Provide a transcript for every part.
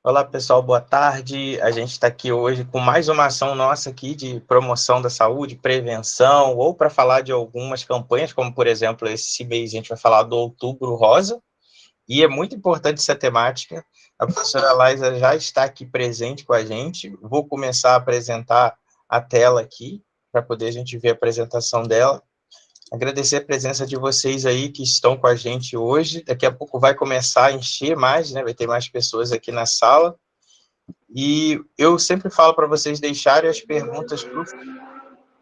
Olá, pessoal, boa tarde. A gente está aqui hoje com mais uma ação nossa aqui de promoção da saúde, prevenção, ou para falar de algumas campanhas, como, por exemplo, esse mês a gente vai falar do Outubro Rosa, e é muito importante essa temática. A professora Laísa já está aqui presente com a gente. Vou começar a apresentar a tela aqui, para poder a gente ver a apresentação dela. Agradecer a presença de vocês aí que estão com a gente hoje. Daqui a pouco vai começar a encher mais, né? Vai ter mais pessoas aqui na sala. E eu sempre falo para vocês deixarem as perguntas pro,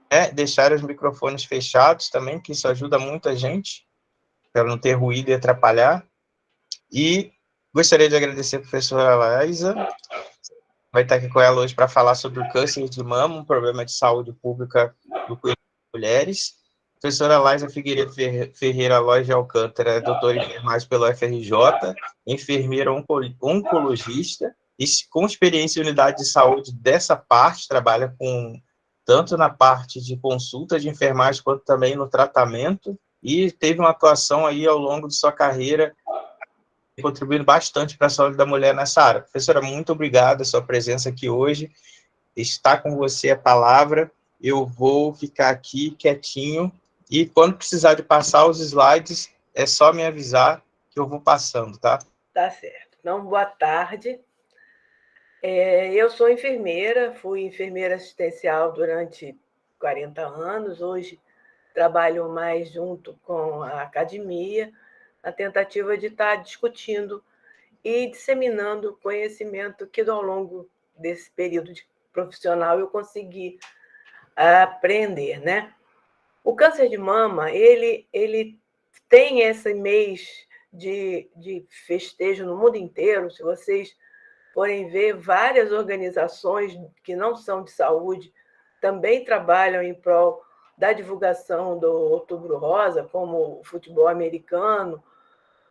né? Deixarem os microfones fechados também, que isso ajuda muito a gente, para não ter ruído e atrapalhar. E gostaria de agradecer a professora Laísa. Vai estar aqui com ela hoje para falar sobre o câncer de mama, um problema de saúde pública do cuidado de mulheres. Professora Laísa Figueiredo Ferreira Lóis de Alcântara, doutora em enfermagem pelo FRJ, enfermeira oncologista, e com experiência em unidade de saúde dessa parte, trabalha com tanto na parte de consulta de enfermagem, quanto também no tratamento, e teve uma atuação aí ao longo de sua carreira, contribuindo bastante para a saúde da mulher nessa área. Professora, muito obrigada a sua presença aqui hoje. Está com você a palavra. Eu vou ficar aqui quietinho e quando precisar de passar os slides, é só me avisar que eu vou passando, tá? Tá certo. Então, boa tarde. Eu sou enfermeira, fui enfermeira assistencial durante 40 anos. Hoje trabalho mais junto com a academia, na tentativa de estar discutindo e disseminando conhecimento que, ao longo desse período profissional, eu consegui aprender, né? O câncer de mama, ele tem esse mês de festejo no mundo inteiro. Se vocês forem ver, várias organizações que não são de saúde também trabalham em prol da divulgação do Outubro Rosa, como o futebol americano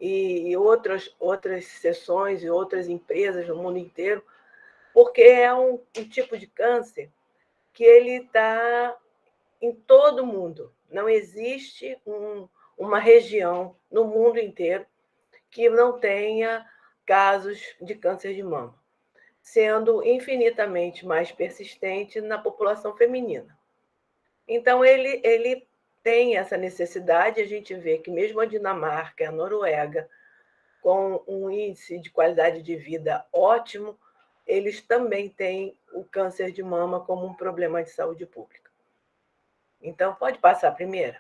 e outras seções e outras empresas no mundo inteiro, porque é um tipo de câncer que ele está em todo o mundo. Não existe uma região no mundo inteiro que não tenha casos de câncer de mama, sendo infinitamente mais persistente na população feminina. Então, ele tem essa necessidade. A gente vê que mesmo a Dinamarca, a Noruega, com um índice de qualidade de vida ótimo, eles também têm o câncer de mama como um problema de saúde pública. Então, pode passar a primeira.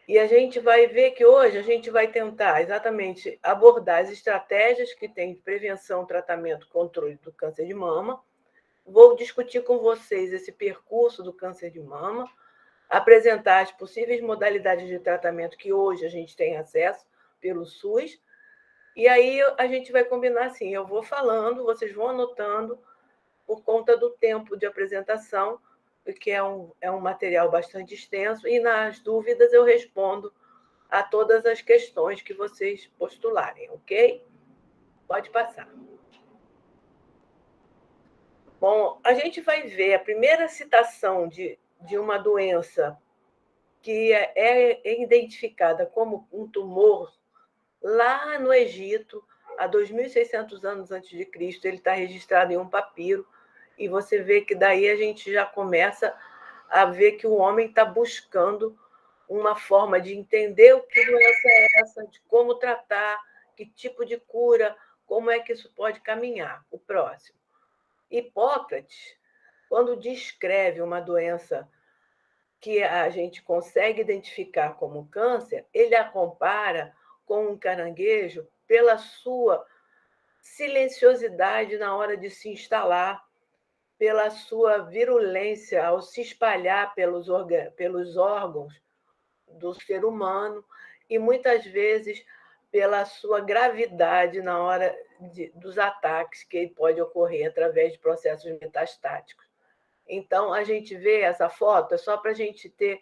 E a gente vai ver que hoje a gente vai tentar exatamente abordar as estratégias que tem de prevenção, tratamento, controle do câncer de mama. Vou discutir com vocês esse percurso do câncer de mama, apresentar as possíveis modalidades de tratamento que hoje a gente tem acesso pelo SUS. E aí a gente vai combinar assim, eu vou falando, vocês vão anotando, por conta do tempo de apresentação, porque é um material bastante extenso, e nas dúvidas eu respondo a todas as questões que vocês postularem, ok? Pode passar. Bom, a gente vai ver a primeira citação de uma doença que é identificada como um tumor lá no Egito, há 2.600 anos antes de Cristo. Ele está registrado em um papiro, e você vê que daí a gente já começa a ver que o homem está buscando uma forma de entender o que doença é essa, de como tratar, que tipo de cura, como é que isso pode caminhar. O próximo. Hipócrates, quando descreve uma doença que a gente consegue identificar como câncer, ele a compara com um caranguejo pela sua silenciosidade na hora de se instalar, pela sua virulência ao se espalhar pelos órgãos do ser humano, e muitas vezes pela sua gravidade na hora dos ataques que pode ocorrer através de processos metastáticos. Então, a gente vê essa foto, é só para a gente ter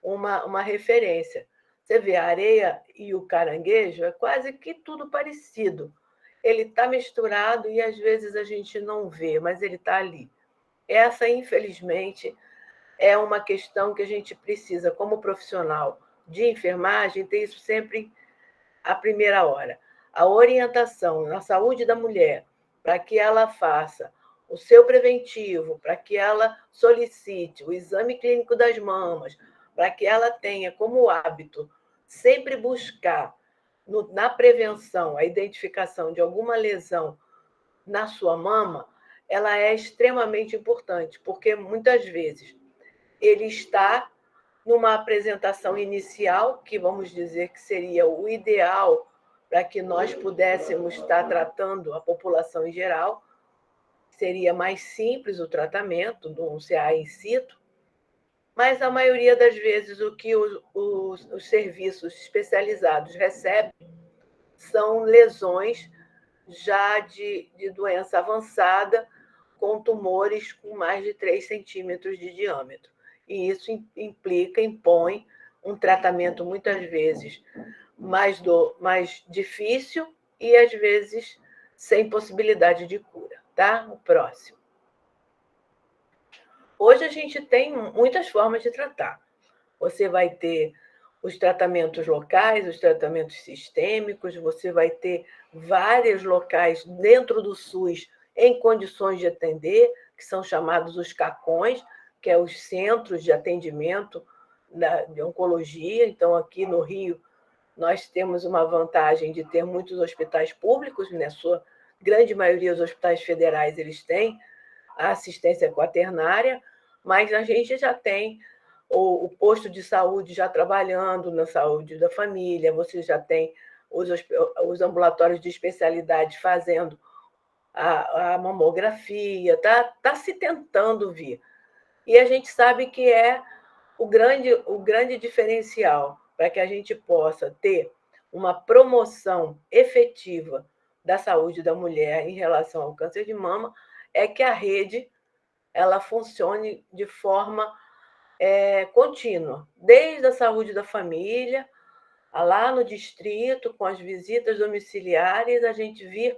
uma referência. Você vê a areia e o caranguejo, é quase que tudo parecido. Ele está misturado e às vezes a gente não vê, mas ele está ali. Essa, infelizmente, é uma questão que a gente precisa, como profissional de enfermagem, ter isso sempre à primeira hora. A orientação na saúde da mulher para que ela faça o seu preventivo, para que ela solicite o exame clínico das mamas, para que ela tenha como hábito sempre buscar na prevenção a identificação de alguma lesão na sua mama, ela é extremamente importante, porque muitas vezes ele está numa apresentação inicial, que vamos dizer que seria o ideal para que nós pudéssemos estar tratando a população em geral, seria mais simples o tratamento de um CA in situ, mas a maioria das vezes o que os serviços especializados recebem são lesões já de doença avançada, com tumores com mais de 3 centímetros de diâmetro. E isso impõe um tratamento, muitas vezes, mais difícil e, às vezes, sem possibilidade de cura. Tá? O próximo. Hoje a gente tem muitas formas de tratar. Você vai ter os tratamentos locais, os tratamentos sistêmicos, você vai ter vários locais dentro do SUS em condições de atender, que são chamados os CACONs, que é os Centros de Atendimento de Oncologia. Então, aqui no Rio, nós temos uma vantagem de ter muitos hospitais públicos, na sua grande maioria, os hospitais federais, eles têm a assistência quaternária, mas a gente já tem o posto de saúde já trabalhando na saúde da família, você já tem os ambulatórios de especialidade fazendo a mamografia, tá se tentando vir. E a gente sabe que é o grande diferencial para que a gente possa ter uma promoção efetiva da saúde da mulher em relação ao câncer de mama, é que a rede ela funcione de forma contínua, desde a saúde da família, lá no distrito, com as visitas domiciliares, a gente vir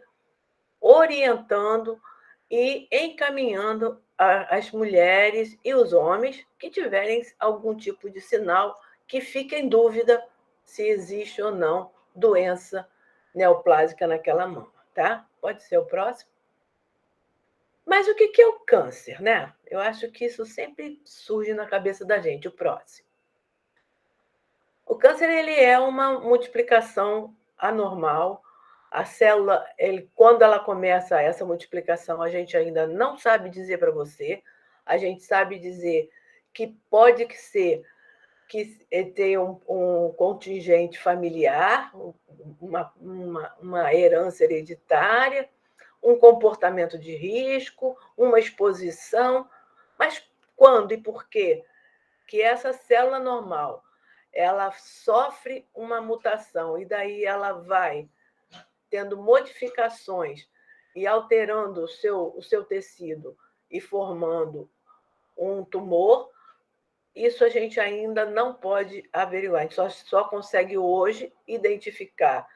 orientando e encaminhando as mulheres e os homens que tiverem algum tipo de sinal que fique em dúvida se existe ou não doença neoplásica naquela mama, tá? Pode ser o próximo. Mas o que é o câncer, né? Eu acho que isso sempre surge na cabeça da gente. O próximo. O câncer ele é uma multiplicação anormal. A célula, quando ela começa essa multiplicação, a gente ainda não sabe dizer para você. A gente sabe dizer que pode ser que tenha um contingente familiar, uma herança hereditária, um comportamento de risco, uma exposição, mas quando e por quê que essa célula normal ela sofre uma mutação e daí ela vai tendo modificações e alterando o seu tecido e formando um tumor, isso a gente ainda não pode averiguar. A gente só consegue hoje identificar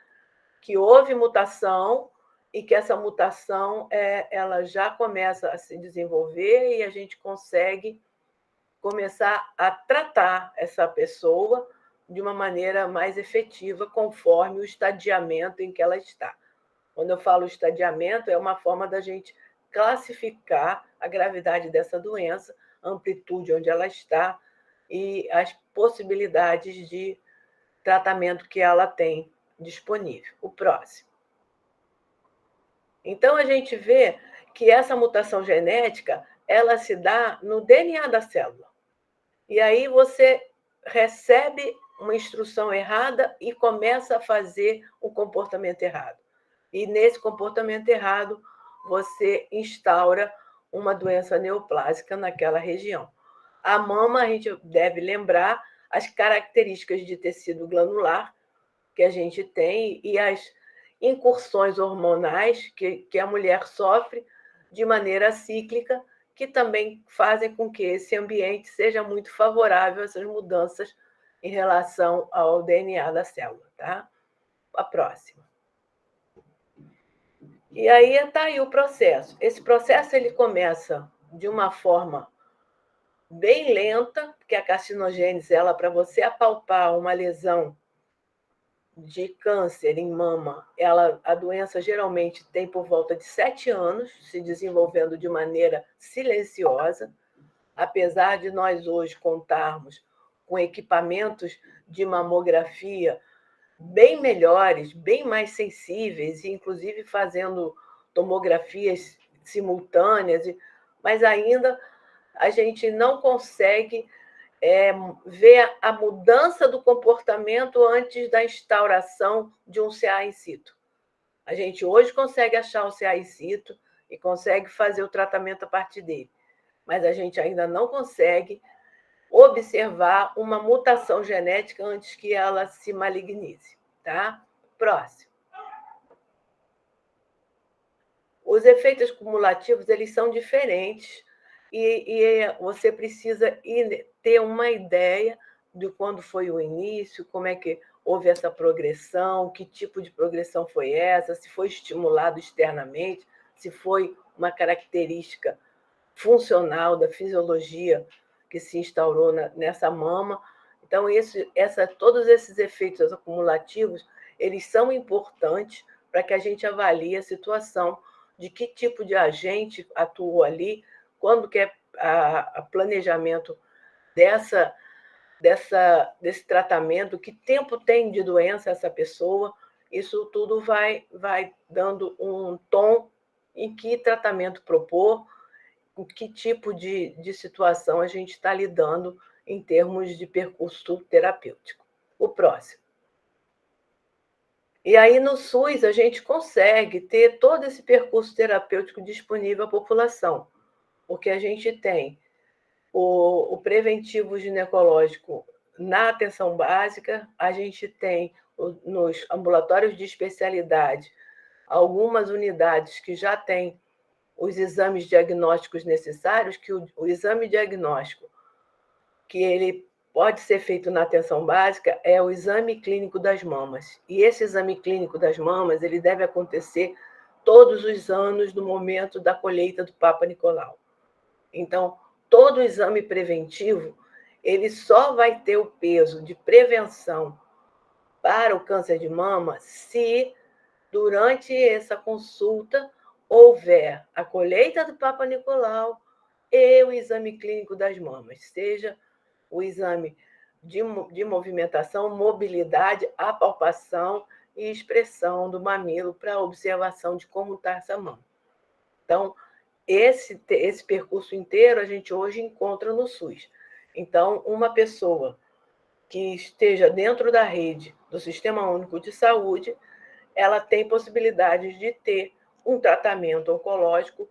que houve mutação e que essa mutação ela já começa a se desenvolver e a gente consegue começar a tratar essa pessoa de uma maneira mais efetiva, conforme o estadiamento em que ela está. Quando eu falo estadiamento, é uma forma da gente classificar a gravidade dessa doença, a amplitude onde ela está e as possibilidades de tratamento que ela tem disponível. O próximo. Então, a gente vê que essa mutação genética ela se dá no DNA da célula. E aí você recebe uma instrução errada e começa a fazer o comportamento errado. E nesse comportamento errado, você instaura uma doença neoplásica naquela região. A mama, a gente deve lembrar as características de tecido glandular que a gente tem e as incursões hormonais que a mulher sofre de maneira cíclica, que também fazem com que esse ambiente seja muito favorável a essas mudanças em relação ao DNA da célula, tá? A próxima. E aí está aí o processo. Esse processo ele começa de uma forma bem lenta, porque a carcinogênese, ela para você apalpar uma lesão de câncer em mama, a doença geralmente tem por volta de 7 anos, se desenvolvendo de maneira silenciosa, apesar de nós hoje contarmos com equipamentos de mamografia bem melhores, bem mais sensíveis, inclusive fazendo tomografias simultâneas, mas ainda a gente não consegue ver a mudança do comportamento antes da instauração de um CA in situ. A gente hoje consegue achar o CA in situ e consegue fazer o tratamento a partir dele, mas a gente ainda não consegue observar uma mutação genética antes que ela se malignize. Tá? Próximo. Os efeitos cumulativos eles são diferentes e você precisa ter uma ideia de quando foi o início, como é que houve essa progressão, que tipo de progressão foi essa, se foi estimulado externamente, se foi uma característica funcional da fisiologia que se instaurou nessa mama. Então, todos esses efeitos acumulativos, eles são importantes para que a gente avalie a situação de que tipo de agente atuou ali, quando que é o planejamento desse tratamento, que tempo tem de doença essa pessoa. Isso tudo vai dando um tom em que tratamento propor, com que tipo de situação a gente está lidando em termos de percurso terapêutico. O próximo. E aí, no SUS, a gente consegue ter todo esse percurso terapêutico disponível à população, porque a gente tem o preventivo ginecológico na atenção básica, a gente tem nos ambulatórios de especialidade algumas unidades que já têm os exames diagnósticos necessários, que o exame diagnóstico que ele pode ser feito na atenção básica é o exame clínico das mamas. E esse exame clínico das mamas ele deve acontecer todos os anos no momento da colheita do Papa Nicolau. Então, todo exame preventivo ele só vai ter o peso de prevenção para o câncer de mama se, durante essa consulta, houver a colheita do Papa Nicolau e o exame clínico das mamas, seja o exame de movimentação, mobilidade, apalpação e expressão do mamilo para observação de como está essa mama. Então, esse percurso inteiro a gente hoje encontra no SUS. Então, uma pessoa que esteja dentro da rede do Sistema Único de Saúde, ela tem possibilidade de ter um tratamento oncológico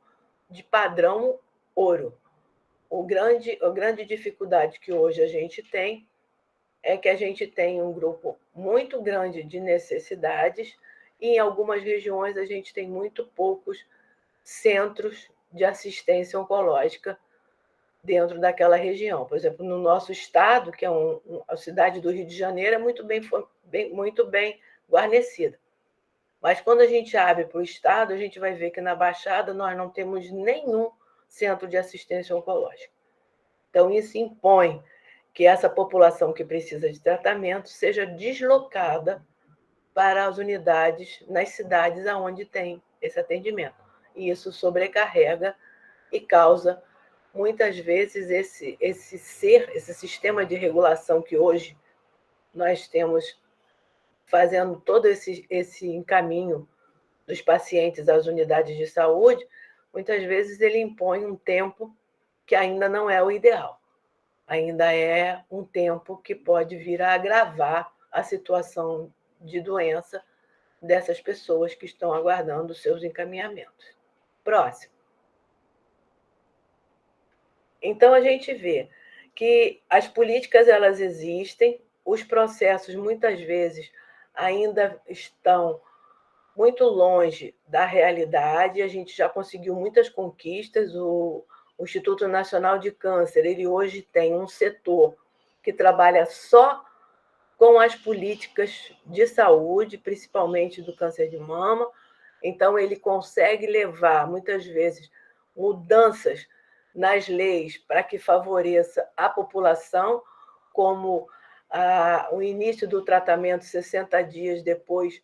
de padrão ouro. A grande dificuldade que hoje a gente tem é que a gente tem um grupo muito grande de necessidades e em algumas regiões a gente tem muito poucos centros de assistência oncológica dentro daquela região. Por exemplo, no nosso estado, que é a cidade do Rio de Janeiro, é muito bem guarnecida. Mas quando a gente abre para o estado, a gente vai ver que na Baixada nós não temos nenhum centro de assistência oncológica. Então, isso impõe que essa população que precisa de tratamento seja deslocada para as unidades nas cidades onde tem esse atendimento. E isso sobrecarrega e causa, muitas vezes, esse sistema de regulação que hoje nós temos fazendo todo esse encaminho dos pacientes às unidades de saúde, muitas vezes ele impõe um tempo que ainda não é o ideal. Ainda é um tempo que pode vir a agravar a situação de doença dessas pessoas que estão aguardando os seus encaminhamentos. Próximo. Então, a gente vê que as políticas elas existem, os processos, muitas vezes, ainda estão muito longe da realidade, a gente já conseguiu muitas conquistas. O Instituto Nacional de Câncer, ele hoje tem um setor que trabalha só com as políticas de saúde, principalmente do câncer de mama. Então, ele consegue levar, muitas vezes, mudanças nas leis para que favoreça a população, como o início do tratamento 60 dias depois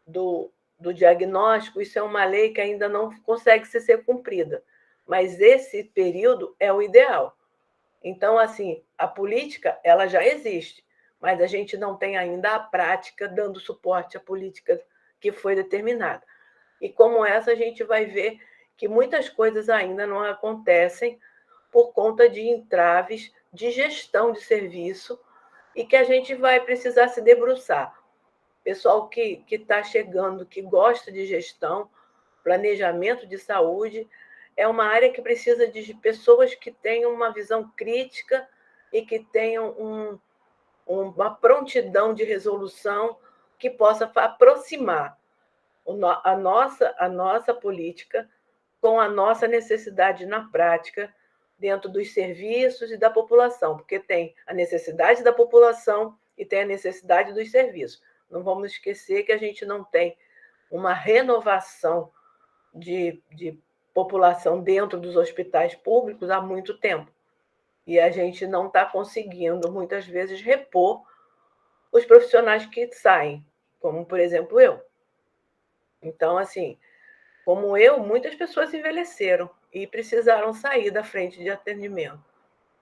do diagnóstico, isso é uma lei que ainda não consegue ser cumprida, mas esse período é o ideal. Então, assim, a política ela já existe, mas a gente não tem ainda a prática dando suporte à política que foi determinada. E como essa, a gente vai ver que muitas coisas ainda não acontecem por conta de entraves de gestão de serviço e que a gente vai precisar se debruçar. Pessoal que está chegando, que gosta de gestão, planejamento de saúde, é uma área que precisa de pessoas que tenham uma visão crítica e que tenham uma prontidão de resolução que possa aproximar a nossa política com a nossa necessidade na prática dentro dos serviços e da população, porque tem a necessidade da população e tem a necessidade dos serviços. Não vamos esquecer que a gente não tem uma renovação de população dentro dos hospitais públicos há muito tempo. E a gente não está conseguindo, muitas vezes, repor os profissionais que saem, como, por exemplo, eu. Então, assim, como eu, muitas pessoas envelheceram e precisaram sair da frente de atendimento.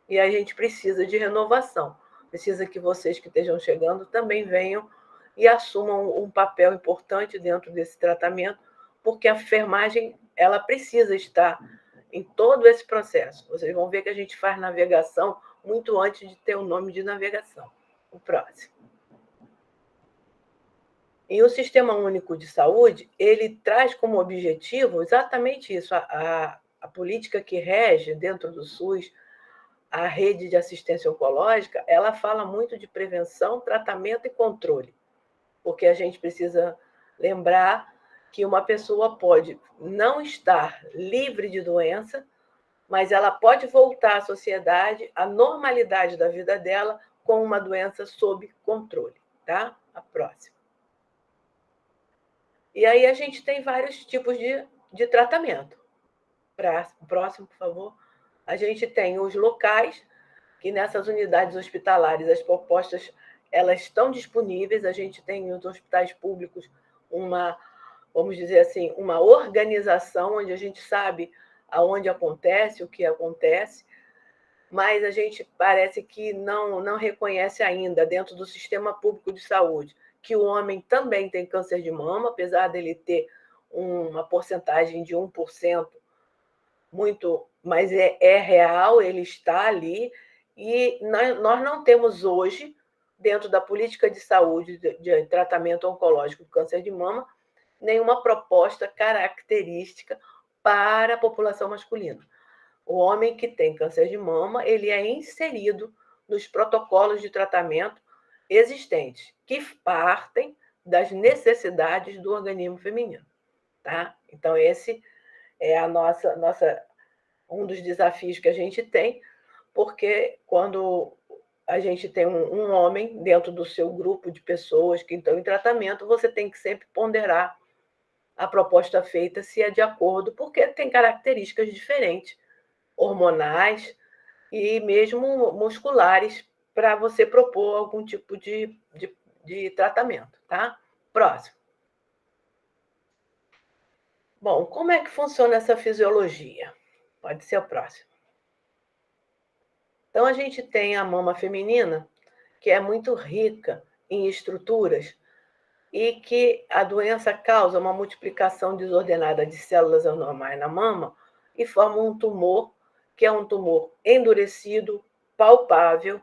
E a gente precisa de renovação. Precisa que vocês que estejam chegando também venham e assumam um papel importante dentro desse tratamento, porque a enfermagem ela precisa estar em todo esse processo. Vocês vão ver que a gente faz navegação muito antes de ter o nome de navegação. O próximo. E o Sistema Único de Saúde, ele traz como objetivo exatamente isso, a política que rege dentro do SUS, a rede de assistência oncológica, ela fala muito de prevenção, tratamento e controle, porque a gente precisa lembrar que uma pessoa pode não estar livre de doença, mas ela pode voltar à sociedade, à normalidade da vida dela, com uma doença sob controle. Tá? A próxima. E aí a gente tem vários tipos de tratamento. Próximo, por favor. A gente tem os locais, que nessas unidades hospitalares as propostas elas estão disponíveis. A gente tem nos hospitais públicos vamos dizer assim, uma organização onde a gente sabe aonde acontece, o que acontece, mas a gente parece que não reconhece ainda, dentro do sistema público de saúde, que o homem também tem câncer de mama, apesar dele ter uma porcentagem de 1%, muito, mas é real, ele está ali, e nós não temos hoje, dentro da política de saúde, de tratamento oncológico do câncer de mama, nenhuma proposta característica para a população masculina. O homem que tem câncer de mama, ele é inserido nos protocolos de tratamento existentes, que partem das necessidades do organismo feminino. Tá? Então, esse é um dos desafios que a gente tem, porque quando a gente tem um homem dentro do seu grupo de pessoas que estão em tratamento, você tem que sempre ponderar a proposta feita se é de acordo, porque tem características diferentes, hormonais e mesmo musculares, para você propor algum tipo de tratamento. Tá? Próximo. Bom, como é que funciona essa fisiologia? Pode ser o próximo. Então, a gente tem a mama feminina, que é muito rica em estruturas e que a doença causa uma multiplicação desordenada de células anormais na mama e forma um tumor, que é um tumor endurecido, palpável,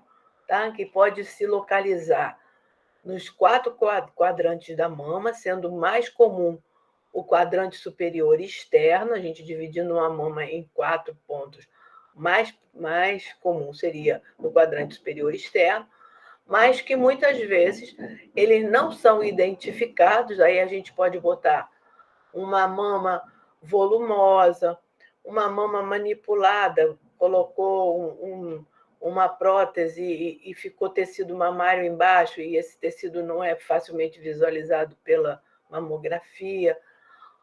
tá? Que pode se localizar nos 4 quadrantes da mama, sendo mais comum o quadrante superior externo, a gente dividindo a mama em 4 pontos, mais comum seria o quadrante superior externo, mas que muitas vezes eles não são identificados. Aí a gente pode botar uma mama volumosa, uma mama manipulada, colocou uma prótese e ficou tecido mamário embaixo, e esse tecido não é facilmente visualizado pela mamografia,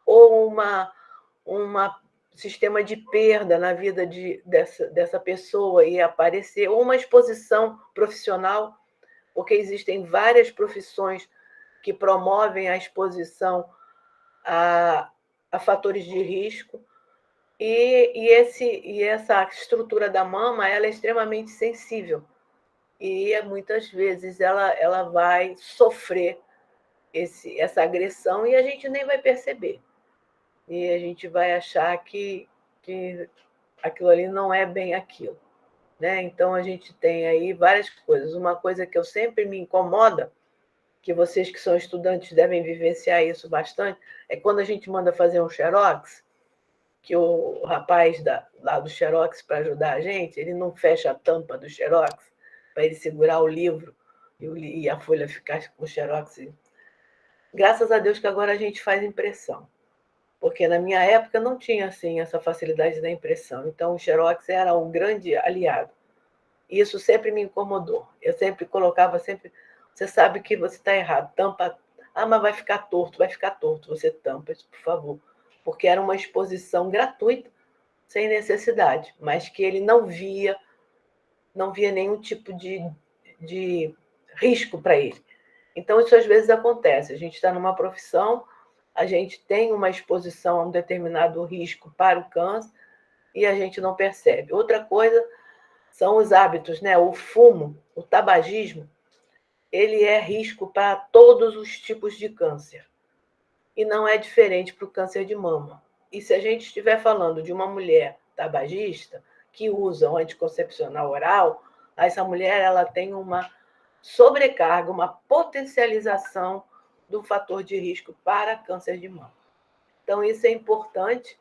ou uma sistema de perda na vida dessa pessoa e aparecer, ou uma exposição profissional, porque existem várias profissões que promovem a exposição a fatores de risco, e essa estrutura da mama ela é extremamente sensível, e muitas vezes ela vai sofrer essa agressão e a gente nem vai perceber. E a gente vai achar que aquilo ali não é bem aquilo. Né? Então, a gente tem aí várias coisas. Uma coisa que eu sempre me incomoda, que vocês que são estudantes devem vivenciar isso bastante, é quando a gente manda fazer um xerox, que o rapaz lá do xerox, para ajudar a gente, ele não fecha a tampa do xerox para ele segurar o livro e a folha ficar com o xerox. Graças a Deus que agora a gente faz impressão, porque na minha época não tinha assim essa facilidade da impressão. Então, o xerox era um grande aliado. E isso sempre me incomodou. Eu sempre colocava, você sabe que você está errado, tampa. Ah, mas vai ficar torto, você tampa isso, por favor. Porque era uma exposição gratuita, sem necessidade, mas que ele não via nenhum tipo de risco para ele. Então, isso às vezes acontece. A gente está numa profissão, a gente tem uma exposição a um determinado risco para o câncer e a gente não percebe. Outra coisa são os hábitos, né? O fumo, o tabagismo, ele é risco para todos os tipos de câncer. E não é diferente para o câncer de mama. E se a gente estiver falando de uma mulher tabagista que usa um anticoncepcional oral, essa mulher ela tem uma sobrecarga, uma potencialização do fator de risco para câncer de mama. Então, isso é importante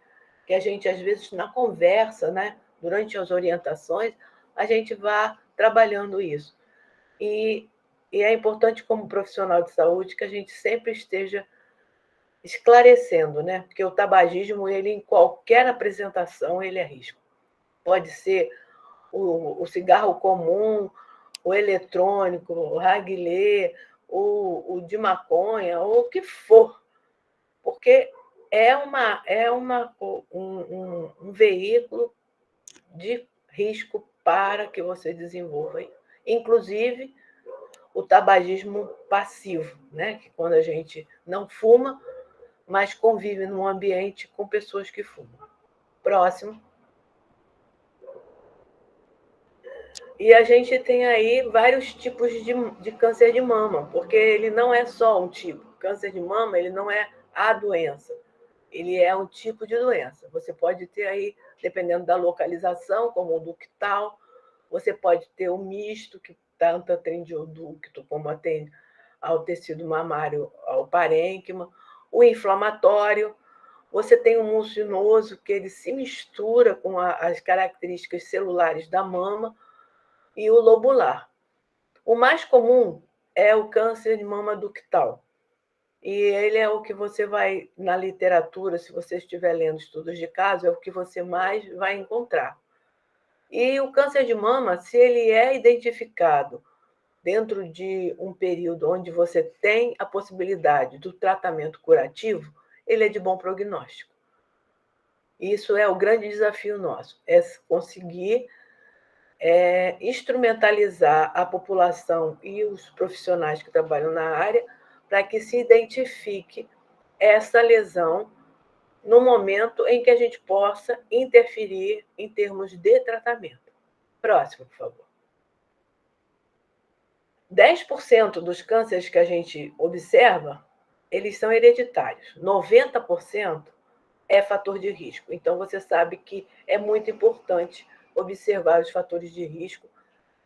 que a gente, às vezes, na conversa, né, durante as orientações, a gente vá trabalhando isso. E é importante, como profissional de saúde, que a gente sempre esteja esclarecendo, né? Porque o tabagismo, ele, em qualquer apresentação, ele é risco. Pode ser o cigarro comum, o eletrônico, o narguilé, o de maconha, ou o que for, porque é um veículo de risco para que você desenvolva, inclusive o tabagismo passivo, né? Que quando a gente não fuma, mas convive num ambiente com pessoas que fumam. Próximo. E a gente tem aí vários tipos de câncer de mama, porque ele não é só um tipo. Câncer de mama, ele não é a doença, ele é um tipo de doença. Você pode ter aí, dependendo da localização, como o ductal, você pode ter o misto, que tanto atende ao ducto como atende ao tecido mamário, ao parênquima, o inflamatório. Você tem o mucinoso, que ele se mistura com as características celulares da mama, e o lobular. O mais comum é o câncer de mama ductal. E ele é o que você vai, na literatura, se você estiver lendo estudos de caso, é o que você mais vai encontrar. E o câncer de mama, se ele é identificado dentro de um período onde você tem a possibilidade do tratamento curativo, ele é de bom prognóstico. Isso é o grande desafio nosso, é conseguir instrumentalizar a população e os profissionais que trabalham na área para que se identifique essa lesão no momento em que a gente possa interferir em termos de tratamento. Próximo, por favor. 10% dos cânceres que a gente observa, eles são hereditários. 90% é fator de risco. Então, você sabe que é muito importante observar os fatores de risco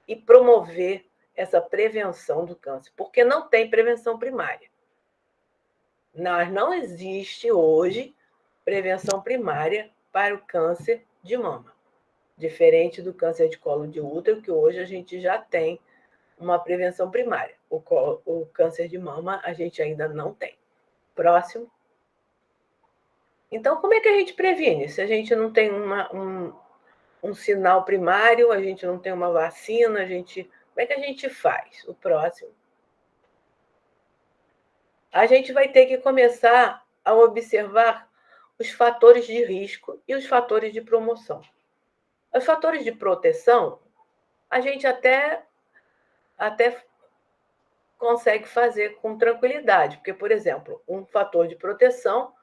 e promover essa prevenção do câncer, porque não tem prevenção primária. Não existe hoje prevenção primária para o câncer de mama, diferente do câncer de colo de útero, que hoje a gente já tem uma prevenção primária. O câncer de mama a gente ainda não tem. Próximo. Então, como é que a gente previne? Se a gente não tem um sinal primário, a gente não tem uma vacina, como é que a gente faz? O próximo. A gente vai ter que começar a observar os fatores de risco e os fatores de promoção. Os fatores de proteção, a gente até consegue fazer com tranquilidade. Porque, por exemplo, um fator de proteção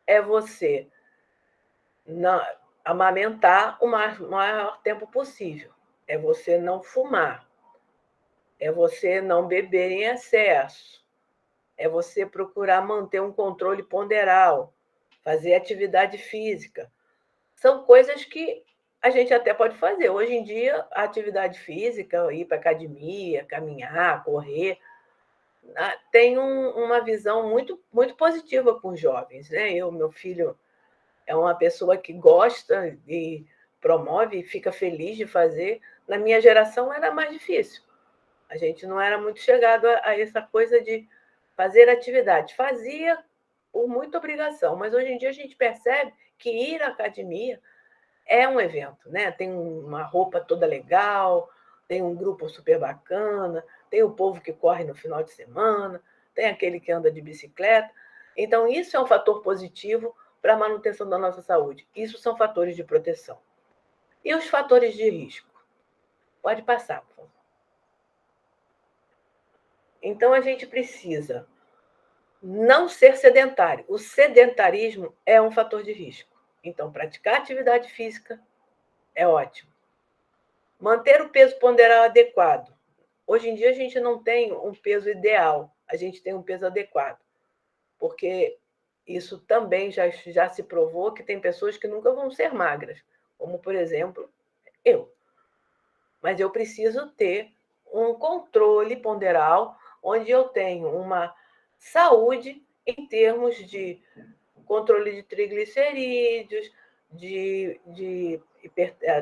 é você amamentar o maior tempo possível. É você não fumar. É você não beber em excesso. É você procurar manter um controle ponderal, fazer atividade física. São coisas que a gente até pode fazer. Hoje em dia, a atividade física, ir para academia, caminhar, correr, tem uma visão muito, muito positiva com os jovens. Né? Meu filho é uma pessoa que gosta e promove e fica feliz de fazer. Na minha geração era mais difícil. A gente não era muito chegado a essa coisa de fazer atividade. Fazia por muita obrigação, mas hoje em dia a gente percebe que ir à academia é um evento, né? Tem uma roupa toda legal, tem um grupo super bacana, tem o povo que corre no final de semana, tem aquele que anda de bicicleta. Então, isso é um fator positivo para a manutenção da nossa saúde. Isso são fatores de proteção. E os fatores de risco? Pode passar, por favor. Então, a gente precisa não ser sedentário. O sedentarismo é um fator de risco. Então, praticar atividade física é ótimo. Manter o peso ponderal adequado. Hoje em dia, a gente não tem um peso ideal, a gente tem um peso adequado. Porque isso também já se provou que tem pessoas que nunca vão ser magras, como, por exemplo, eu. Mas eu preciso ter um controle ponderal, onde eu tenho uma saúde em termos de controle de triglicerídeos, de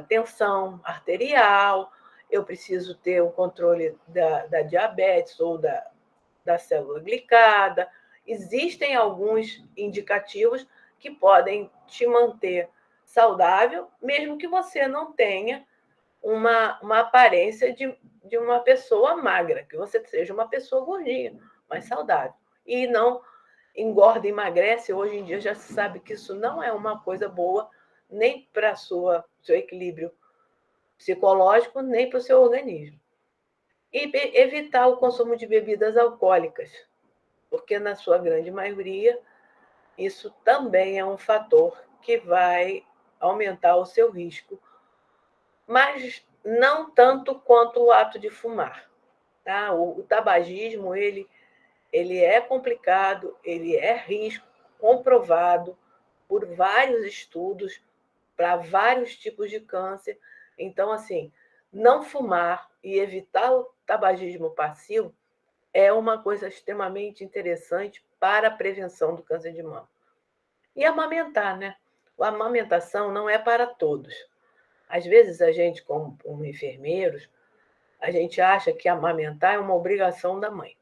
tensão arterial, eu preciso ter um controle da diabetes ou da célula glicada. Existem alguns indicativos que podem te manter saudável, mesmo que você não tenha uma aparência de uma pessoa magra, que você seja uma pessoa gordinha, mas saudável. E não engorda e emagrece. Hoje em dia já se sabe que isso não é uma coisa boa, nem para seu equilíbrio psicológico, nem para o seu organismo. E evitar o consumo de bebidas alcoólicas, porque na sua grande maioria isso também é um fator que vai aumentar o seu risco, mas não tanto quanto o ato de fumar. Tá? O tabagismo, ele é complicado, ele é risco comprovado por vários estudos para vários tipos de câncer. Então, assim, não fumar e evitar o tabagismo passivo é uma coisa extremamente interessante para a prevenção do câncer de mama. E amamentar, né? A amamentação não é para todos. Às vezes, a gente, como enfermeiros, a gente acha que amamentar é uma obrigação da mãe.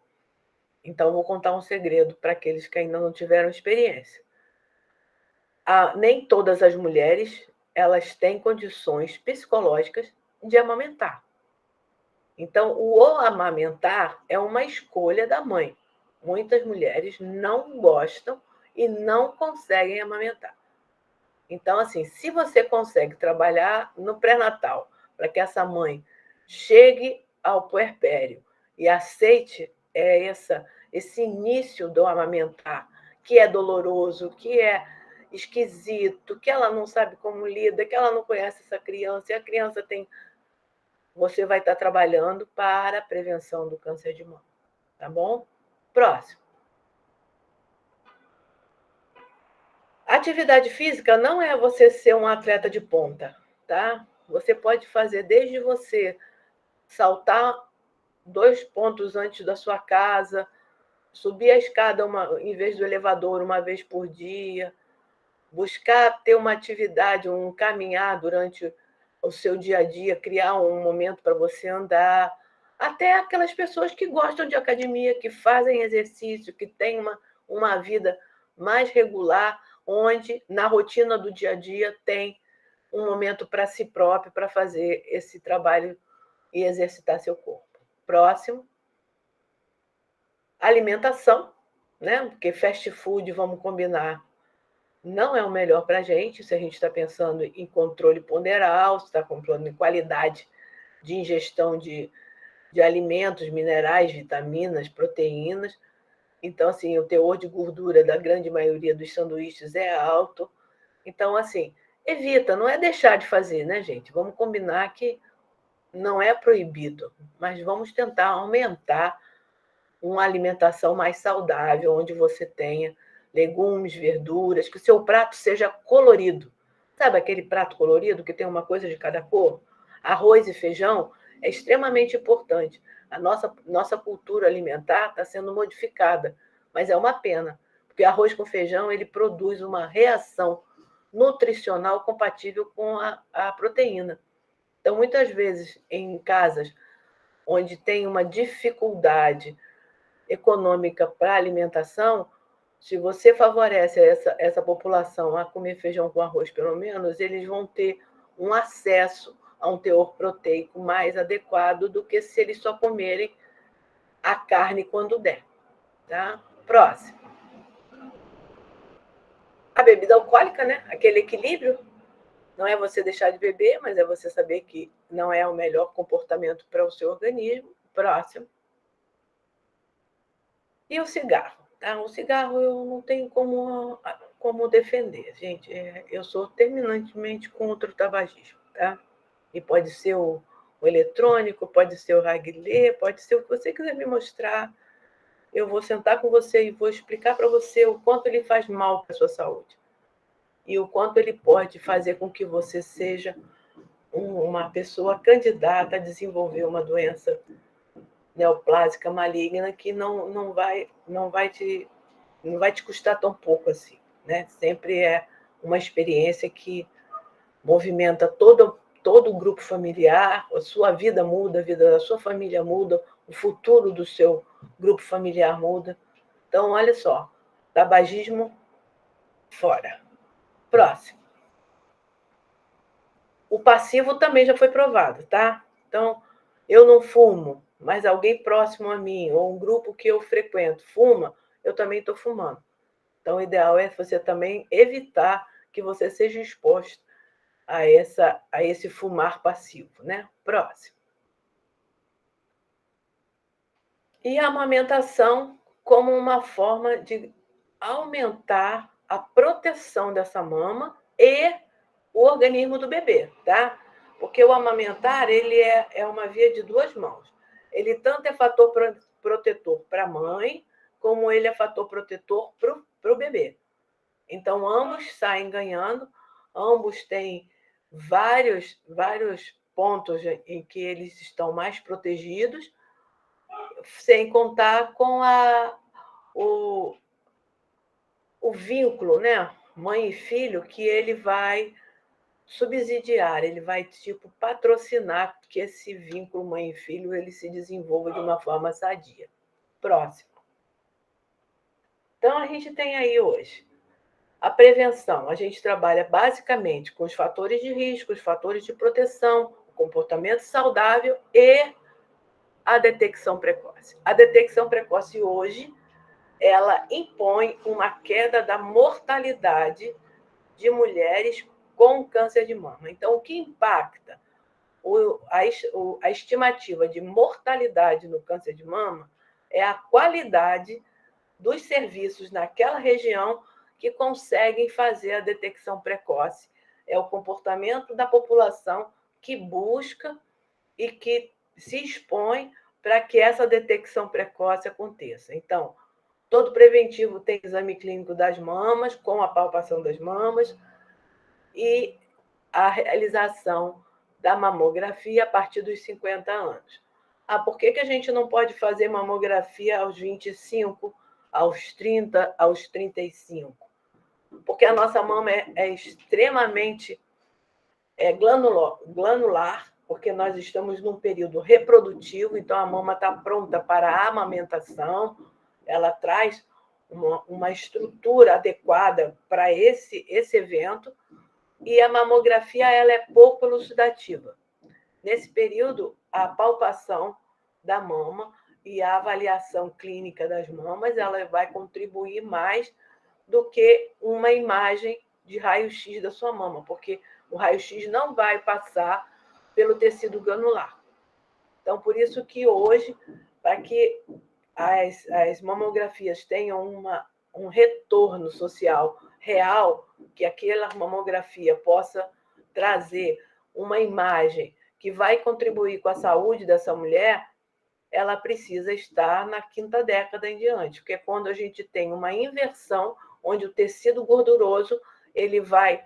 Então, vou contar um segredo para aqueles que ainda não tiveram experiência. Nem todas as mulheres elas têm condições psicológicas de amamentar. Então, o amamentar é uma escolha da mãe. Muitas mulheres não gostam e não conseguem amamentar. Então, assim, se você consegue trabalhar no pré-natal para que essa mãe chegue ao puerpério e aceite esse início do amamentar, que é doloroso, que é esquisito, que ela não sabe como lida, que ela não conhece essa criança, e a criança tem. Você vai estar trabalhando para a prevenção do câncer de mama. Tá bom? Próximo. Atividade física não é você ser um atleta de ponta, tá? Você pode fazer desde você saltar 2 pontos antes da sua casa, subir a escada em vez do elevador uma vez por dia, buscar ter uma atividade, um caminhar durante o seu dia a dia, criar um momento para você andar. Até aquelas pessoas que gostam de academia, que fazem exercício, que têm uma vida mais regular, onde na rotina do dia a dia tem um momento para si próprio, para fazer esse trabalho e exercitar seu corpo. Próximo. Alimentação, né? Porque fast food, vamos combinar, não é o melhor para a gente, se a gente está pensando em controle ponderal, se está comprando em qualidade de ingestão de de alimentos, minerais, vitaminas, proteínas. Então, assim, o teor de gordura da grande maioria dos sanduíches é alto. Então, assim, evita, não é deixar de fazer, né, gente? Vamos combinar que não é proibido, mas vamos tentar aumentar uma alimentação mais saudável, onde você tenha legumes, verduras, que o seu prato seja colorido. Sabe aquele prato colorido que tem uma coisa de cada cor? Arroz e feijão é extremamente importante. A nossa cultura alimentar está sendo modificada, mas é uma pena, porque arroz com feijão ele produz uma reação nutricional compatível com a proteína. Então, muitas vezes, em casas onde tem uma dificuldade econômica para a alimentação, se você favorece essa população a comer feijão com arroz, pelo menos, eles vão ter um acesso a um teor proteico mais adequado do que se eles só comerem a carne quando der. Tá? Próximo. A bebida alcoólica, né? Aquele equilíbrio. Não é você deixar de beber, mas é você saber que não é o melhor comportamento para o seu organismo. Próximo. E o cigarro? Tá? O cigarro eu não tenho como defender, gente. Eu sou terminantemente contra o tabagismo. Tá? E pode ser o eletrônico, pode ser o narguilé, pode ser o que você quiser me mostrar. Eu vou sentar com você e vou explicar para você o quanto ele faz mal para a sua saúde. E o quanto ele pode fazer com que você seja uma pessoa candidata a desenvolver uma doença neoplásica maligna que não vai te custar tão pouco assim, né? Sempre é uma experiência que movimenta todo o grupo familiar, a sua vida muda, a vida da sua família muda, o futuro do seu grupo familiar muda. Então, olha só, tabagismo fora. Próximo. O passivo também já foi provado, tá? Então, eu não fumo, mas alguém próximo a mim, ou um grupo que eu frequento, fuma, eu também estou fumando. Então, o ideal é você também evitar que você seja exposto a esse fumar passivo, né? Próximo. E a amamentação como uma forma de aumentar a proteção dessa mama e o organismo do bebê, tá? Porque o amamentar ele é uma via de duas mãos. Ele tanto é fator protetor para a mãe, como ele é fator protetor para o bebê. Então, ambos saem ganhando, ambos têm vários pontos em que eles estão mais protegidos, sem contar com o vínculo, né? Mãe e filho, que ele vai subsidiar, ele vai tipo patrocinar que esse vínculo mãe e filho ele se desenvolva de uma forma sadia. Próximo. Então a gente tem aí hoje a prevenção. A gente trabalha basicamente com os fatores de risco, os fatores de proteção, o comportamento saudável e a detecção precoce. A detecção precoce hoje ela impõe uma queda da mortalidade de mulheres com câncer de mama. Então, o que impacta a estimativa de mortalidade no câncer de mama é a qualidade dos serviços naquela região que conseguem fazer a detecção precoce. É o comportamento da população que busca e que se expõe para que essa detecção precoce aconteça. Então, todo preventivo tem exame clínico das mamas, com a palpação das mamas, e a realização da mamografia a partir dos 50 anos. Por que a gente não pode fazer mamografia aos 25, aos 30, aos 35? Porque a nossa mama é extremamente glandular, porque nós estamos num período reprodutivo, então a mama está pronta para a amamentação, ela traz uma estrutura adequada para esse evento, e a mamografia ela é pouco elucidativa. Nesse período, a palpação da mama e a avaliação clínica das mamas ela vai contribuir mais do que uma imagem de raio-x da sua mama, porque o raio-x não vai passar pelo tecido granular. Então, por isso que hoje, para que as mamografias tenham um retorno social real, que aquela mamografia possa trazer uma imagem que vai contribuir com a saúde dessa mulher, ela precisa estar na quinta década em diante, porque é quando a gente tem uma inversão, onde o tecido gorduroso ele vai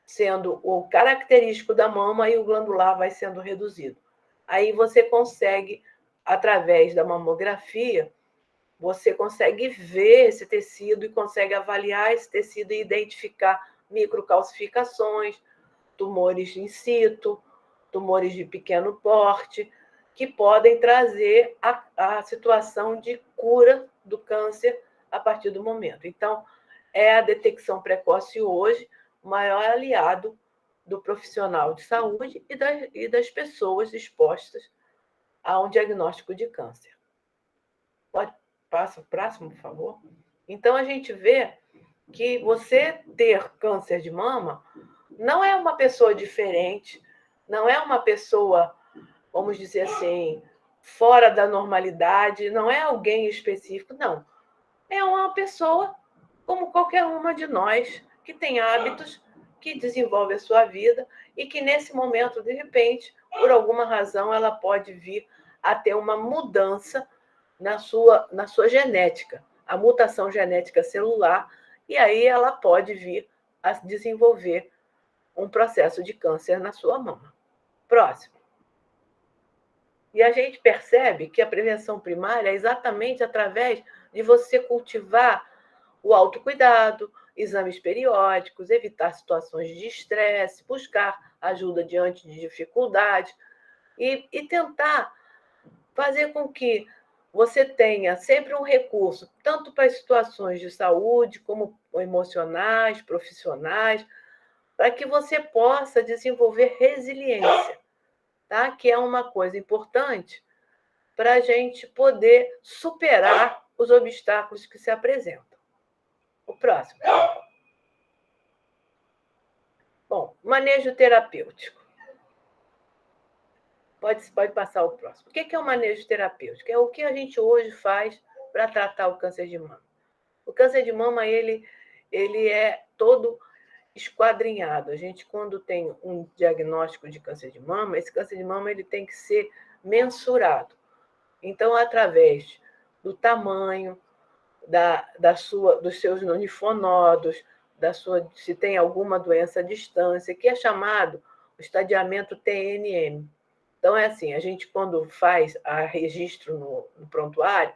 sendo o característico da mama e o glandular vai sendo reduzido. Aí você consegue, através da mamografia, você consegue ver esse tecido e consegue avaliar esse tecido e identificar microcalcificações, tumores in situ, tumores de pequeno porte, que podem trazer a situação de cura do câncer a partir do momento. Então, é a detecção precoce hoje o maior aliado do profissional de saúde e das pessoas expostas a um diagnóstico de câncer. Pode passar o próximo, por favor? Então, a gente vê que você ter câncer de mama não é uma pessoa diferente, não é uma pessoa, vamos dizer assim, fora da normalidade, não é alguém específico, não. É uma pessoa como qualquer uma de nós, que tem hábitos, que desenvolve a sua vida e que, nesse momento, de repente, por alguma razão, ela pode vir a ter uma mudança na sua genética, a mutação genética celular, e aí ela pode vir a desenvolver um processo de câncer na sua mama. Próximo. E a gente percebe que a prevenção primária é exatamente através de você cultivar o autocuidado, exames periódicos, evitar situações de estresse, buscar ajuda diante de dificuldades e tentar fazer com que você tenha sempre um recurso, tanto para as situações de saúde, como emocionais, profissionais, para que você possa desenvolver resiliência, tá? Que é uma coisa importante para a gente poder superar os obstáculos que se apresentam. O próximo. Bom, manejo terapêutico. Pode passar o próximo. O que é o manejo terapêutico? É o que a gente hoje faz para tratar o câncer de mama. O câncer de mama, ele é todo esquadrinhado. A gente, quando tem um diagnóstico de câncer de mama, esse câncer de mama ele tem que ser mensurado. Então, através do tamanho, dos seus linfonodos, se tem alguma doença à distância, que é chamado o estadiamento TNM. Então, é assim, a gente, quando faz a registro no prontuário,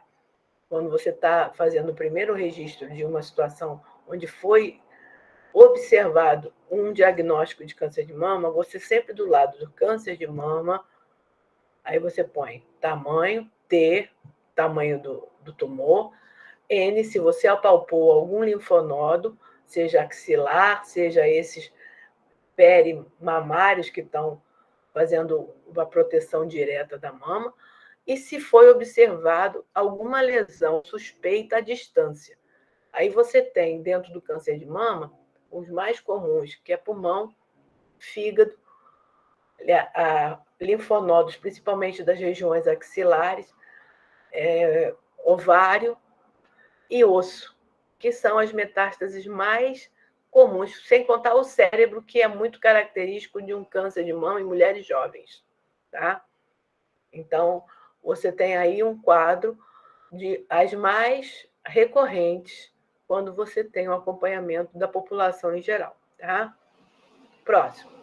quando você está fazendo o primeiro registro de uma situação onde foi observado um diagnóstico de câncer de mama, você sempre do lado do câncer de mama, aí você põe tamanho, T, tamanho do tumor, N, se você apalpou algum linfonodo, seja axilar, seja esses perimamários que estão fazendo uma proteção direta da mama, e se foi observado alguma lesão suspeita à distância. Aí você tem, dentro do câncer de mama, os mais comuns, que é pulmão, fígado, linfonodos, principalmente das regiões axilares, ovário e osso, que são as metástases mais comuns, sem contar o cérebro, que é muito característico de um câncer de mama em mulheres jovens. Tá? Então, você tem aí um quadro de as mais recorrentes quando você tem o acompanhamento da população em geral. Tá? Próximo.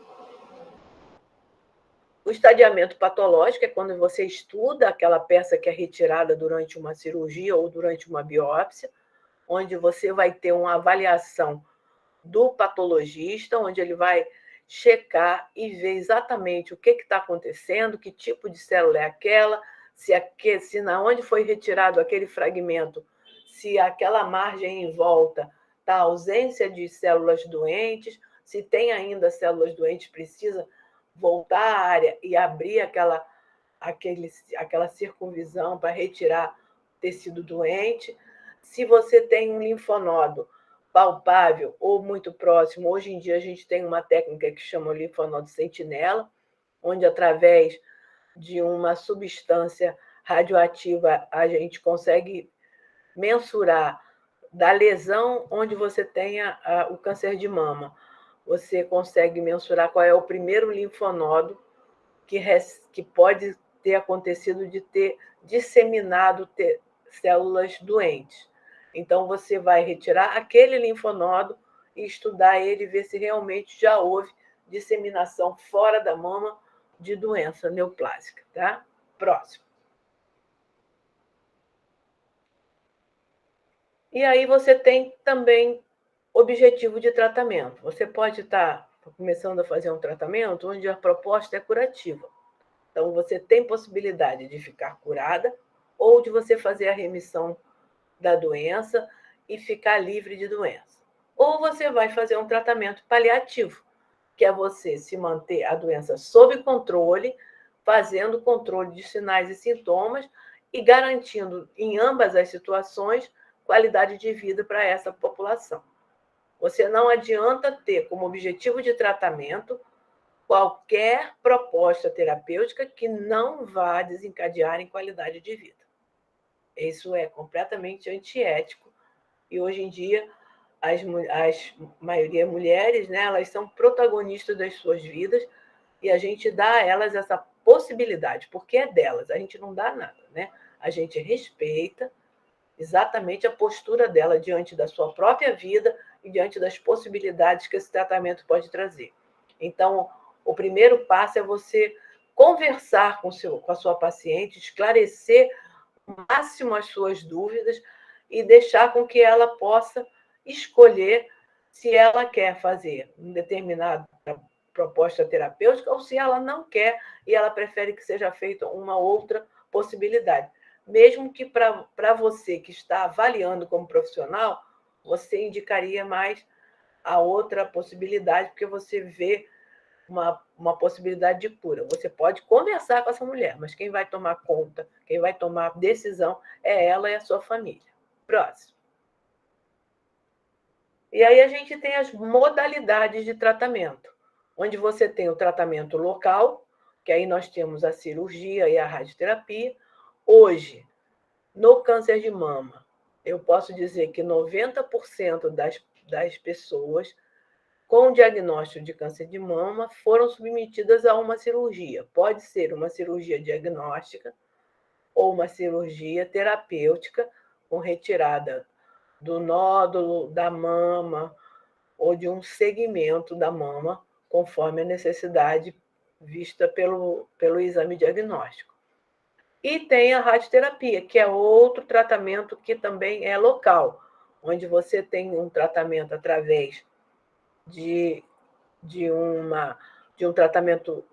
O estadiamento patológico é quando você estuda aquela peça que é retirada durante uma cirurgia ou durante uma biópsia, onde você vai ter uma avaliação do patologista, onde ele vai checar e ver exatamente o que está acontecendo, que tipo de célula é aquela, se na onde foi retirado aquele fragmento, se aquela margem em volta está ausência de células doentes, se tem ainda células doentes, precisa voltar à área e abrir aquela circunvisão para retirar tecido doente. Se você tem um linfonodo palpável ou muito próximo, hoje em dia a gente tem uma técnica que chama linfonodo sentinela, onde através de uma substância radioativa, a gente consegue mensurar da lesão onde você tenha o câncer de mama. Você consegue mensurar qual é o primeiro linfonodo que pode ter acontecido de ter disseminado células doentes. Então, você vai retirar aquele linfonodo e estudar ele e ver se realmente já houve disseminação fora da mama de doença neoplásica. Tá? Próximo. E aí você tem também objetivo de tratamento. Você pode estar começando a fazer um tratamento onde a proposta é curativa. Então, você tem possibilidade de ficar curada ou de você fazer a remissão da doença e ficar livre de doença. Ou você vai fazer um tratamento paliativo, que é você se manter a doença sob controle, fazendo controle de sinais e sintomas e garantindo, em ambas as situações, qualidade de vida para essa população. Você não adianta ter como objetivo de tratamento qualquer proposta terapêutica que não vá desencadear em qualidade de vida. Isso é completamente antiético. E hoje em dia, as maioria mulheres, né, elas são protagonistas das suas vidas e a gente dá a elas essa possibilidade, porque é delas, a gente não dá nada, né? A gente respeita exatamente a postura dela diante da sua própria vida e diante das possibilidades que esse tratamento pode trazer. Então, o primeiro passo é você conversar com a sua paciente, esclarecer ao máximo as suas dúvidas e deixar com que ela possa escolher se ela quer fazer uma determinada proposta terapêutica ou se ela não quer e ela prefere que seja feita uma outra possibilidade. Mesmo que para você que está avaliando como profissional, você indicaria mais a outra possibilidade, porque você vê uma possibilidade de cura. Você pode conversar com essa mulher, mas quem vai tomar conta, quem vai tomar decisão é ela e a sua família. Próximo. E aí a gente tem as modalidades de tratamento, onde você tem o tratamento local, que aí nós temos a cirurgia e a radioterapia. Hoje, no câncer de mama, eu posso dizer que 90% das pessoas com diagnóstico de câncer de mama foram submetidas a uma cirurgia. Pode ser uma cirurgia diagnóstica ou uma cirurgia terapêutica com retirada do nódulo da mama ou de um segmento da mama, conforme a necessidade vista pelo exame diagnóstico. E tem a radioterapia, que é outro tratamento que também é local, onde você tem um tratamento através de um tratamento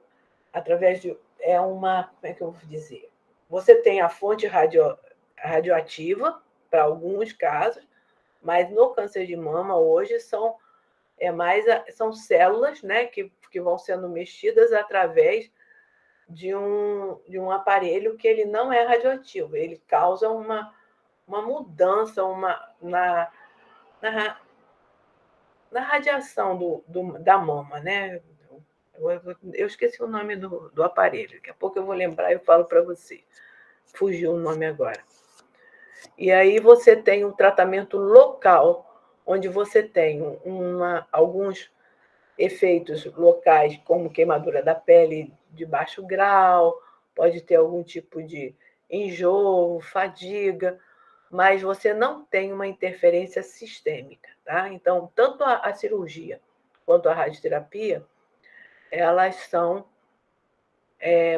através de como é que eu vou dizer? Você tem a fonte radioativa para alguns casos, mas no câncer de mama hoje são células, né, que vão sendo mexidas através de um aparelho que ele não é radioativo, ele causa uma mudança na radiação da mama, né? Eu esqueci o nome do aparelho, daqui a pouco eu vou lembrar e eu falo para você. Fugiu o nome agora. E aí você tem um tratamento local, onde você tem alguns efeitos locais, como queimadura da pele de baixo grau, pode ter algum tipo de enjoo, fadiga, mas você não tem uma interferência sistêmica, tá? Então, tanto a cirurgia quanto a radioterapia, elas são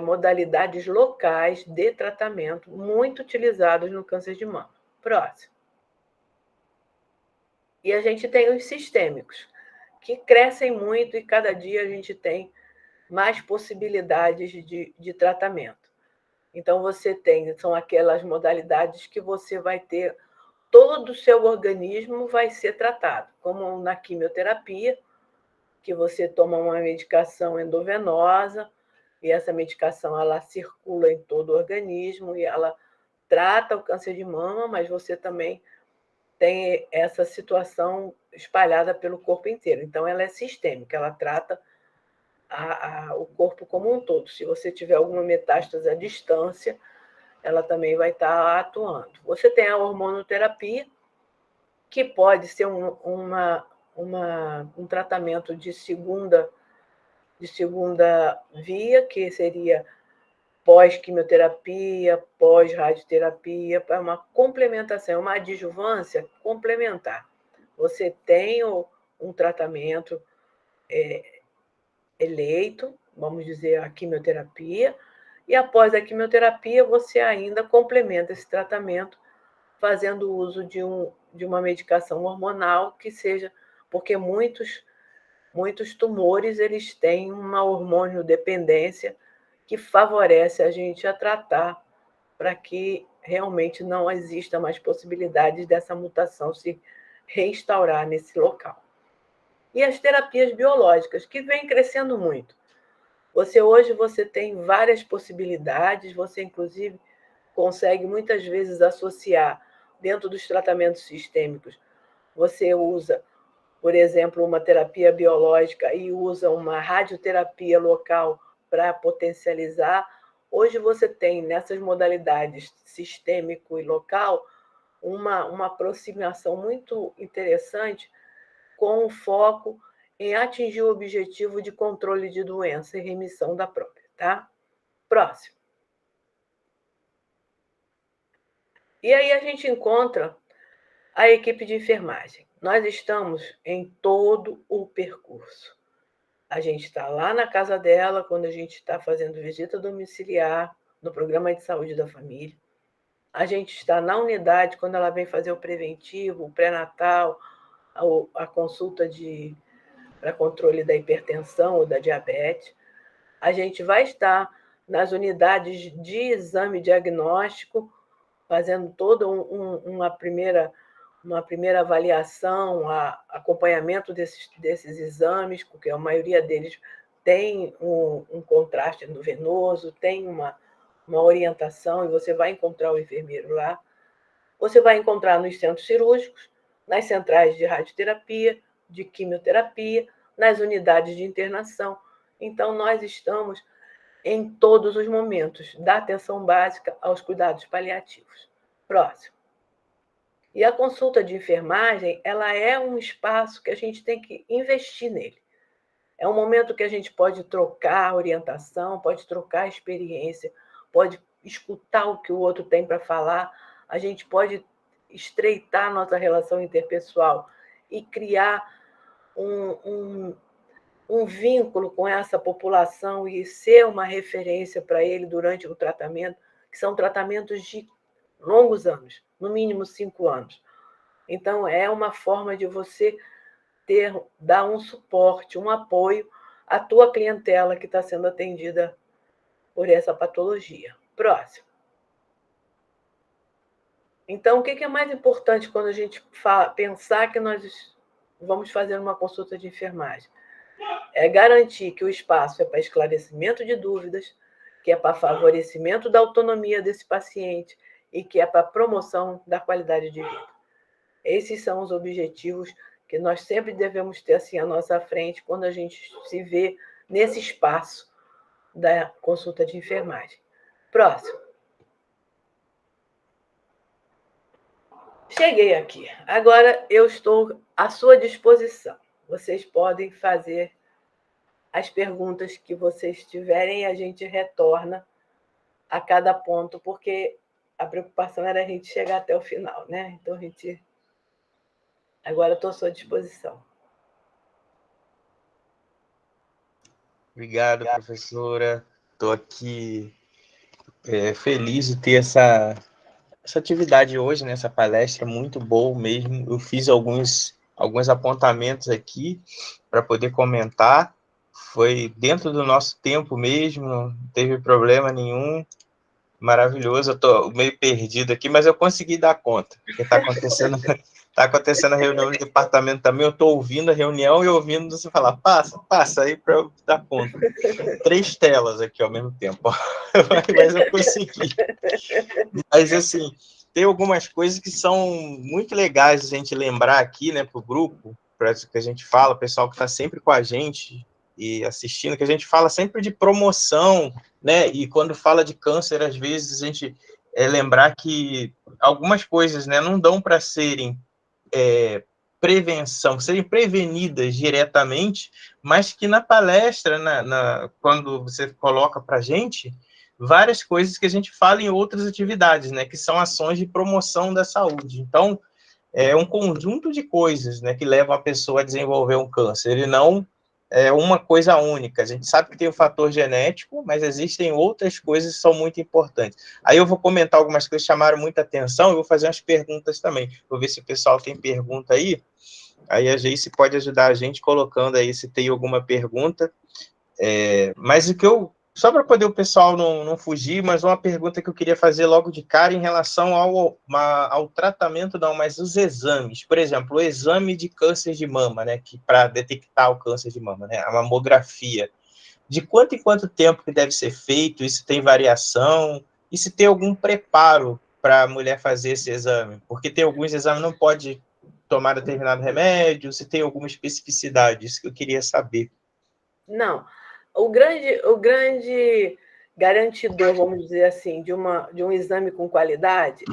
modalidades locais de tratamento muito utilizadas no câncer de mama. Próximo. E a gente tem os sistêmicos, que crescem muito e cada dia a gente tem mais possibilidades de tratamento. Então, são aquelas modalidades que você vai ter, todo o seu organismo vai ser tratado, como na quimioterapia, que você toma uma medicação endovenosa, e essa medicação ela circula em todo o organismo e ela trata o câncer de mama, mas você também tem essa situação espalhada pelo corpo inteiro. Então, ela é sistêmica, ela trata o corpo como um todo. Se você tiver alguma metástase à distância, ela também vai estar atuando. Você tem a hormonoterapia, que pode ser um tratamento de segunda via, que seria pós-quimioterapia, pós-radioterapia, para uma complementação, uma adjuvância complementar. Você tem um tratamento eleito, vamos dizer, a quimioterapia, e após a quimioterapia, você ainda complementa esse tratamento fazendo uso de uma medicação hormonal que seja, porque muitos tumores eles têm uma hormônio-dependência que favorece a gente a tratar para que realmente não exista mais possibilidades dessa mutação se reinstaurar nesse local. E as terapias biológicas, que vêm crescendo muito. Hoje você tem várias possibilidades, você inclusive consegue muitas vezes associar dentro dos tratamentos sistêmicos. Você usa, por exemplo, uma terapia biológica e usa uma radioterapia local para potencializar. Hoje você tem nessas modalidades sistêmico e local uma aproximação muito interessante com o foco em atingir o objetivo de controle de doença e remissão da própria, tá? Próximo. E aí a gente encontra a equipe de enfermagem. Nós estamos em todo o percurso. A gente está lá na casa dela, quando a gente está fazendo visita domiciliar, no programa de saúde da família. A gente está na unidade, quando ela vem fazer o preventivo, o pré-natal, a consulta para controle da hipertensão ou da diabetes. A gente vai estar nas unidades de exame diagnóstico, fazendo toda uma primeira avaliação, acompanhamento desses exames, porque a maioria deles tem um contraste no venoso, tem uma orientação, e você vai encontrar o enfermeiro lá. Você vai encontrar nos centros cirúrgicos, nas centrais de radioterapia, de quimioterapia, nas unidades de internação. Então, nós estamos em todos os momentos, da atenção básica aos cuidados paliativos. Próximo. E a consulta de enfermagem, ela é um espaço que a gente tem que investir nele. É um momento que a gente pode trocar orientação, pode trocar experiência, pode escutar o que o outro tem para falar, a gente pode estreitar nossa relação interpessoal e criar um vínculo com essa população e ser uma referência para ele durante o tratamento, que são tratamentos de longos anos, no mínimo 5 anos. Então, é uma forma de você dar um suporte, um apoio à tua clientela que está sendo atendida por essa patologia. Próximo. Então, o que é mais importante quando a gente pensar que nós vamos fazer uma consulta de enfermagem? É garantir que o espaço é para esclarecimento de dúvidas, que é para favorecimento da autonomia desse paciente e que é para promoção da qualidade de vida. Esses são os objetivos que nós sempre devemos ter assim à nossa frente quando a gente se vê nesse espaço da consulta de enfermagem. Próximo. Cheguei aqui. Agora eu estou à sua disposição. Vocês podem fazer as perguntas que vocês tiverem e a gente retorna a cada ponto, porque a preocupação era a gente chegar até o final, né? Então, agora estou à sua disposição. Obrigado, professora. Estou aqui feliz de ter essa atividade hoje, né? Essa palestra muito boa mesmo. Eu fiz alguns apontamentos aqui para poder comentar. Foi dentro do nosso tempo mesmo, não teve problema nenhum. Maravilhoso. Eu estou meio perdido aqui, mas eu consegui dar conta, porque está acontecendo a reunião do departamento também. Eu estou ouvindo a reunião e ouvindo você falar, passa aí para eu dar conta. 3 telas aqui ao mesmo tempo, mas eu consegui. Mas, assim, tem algumas coisas que são muito legais a gente lembrar aqui, né, para o grupo, para que a gente fala, o pessoal que está sempre com a gente, e assistindo, que a gente fala sempre de promoção, né? E quando fala de câncer, às vezes a gente lembrar que algumas coisas, né, não dão para serem prevenção, serem prevenidas diretamente, mas que na palestra, quando você coloca para a gente, várias coisas que a gente fala em outras atividades, né, que são ações de promoção da saúde. Então, é um conjunto de coisas, né, que levam a pessoa a desenvolver um câncer, e não é uma coisa única. A gente sabe que tem o fator genético, mas existem outras coisas que são muito importantes. Aí eu vou comentar algumas coisas que chamaram muita atenção e vou fazer umas perguntas também. Vou ver se o pessoal tem pergunta aí. Aí a Geice pode ajudar a gente colocando aí se tem alguma pergunta. Mas o que eu... Só para poder o pessoal não fugir, mas uma pergunta que eu queria fazer logo de cara em relação ao tratamento, não, mas os exames. Por exemplo, o exame de câncer de mama, né, que para detectar o câncer de mama, né, a mamografia. De quanto em quanto tempo que deve ser feito? Isso tem variação? E se tem algum preparo para a mulher fazer esse exame? Porque tem alguns exames que não pode tomar determinado remédio, se tem alguma especificidade, isso que eu queria saber. Não. O grande garantidor, vamos dizer assim, de um exame com qualidade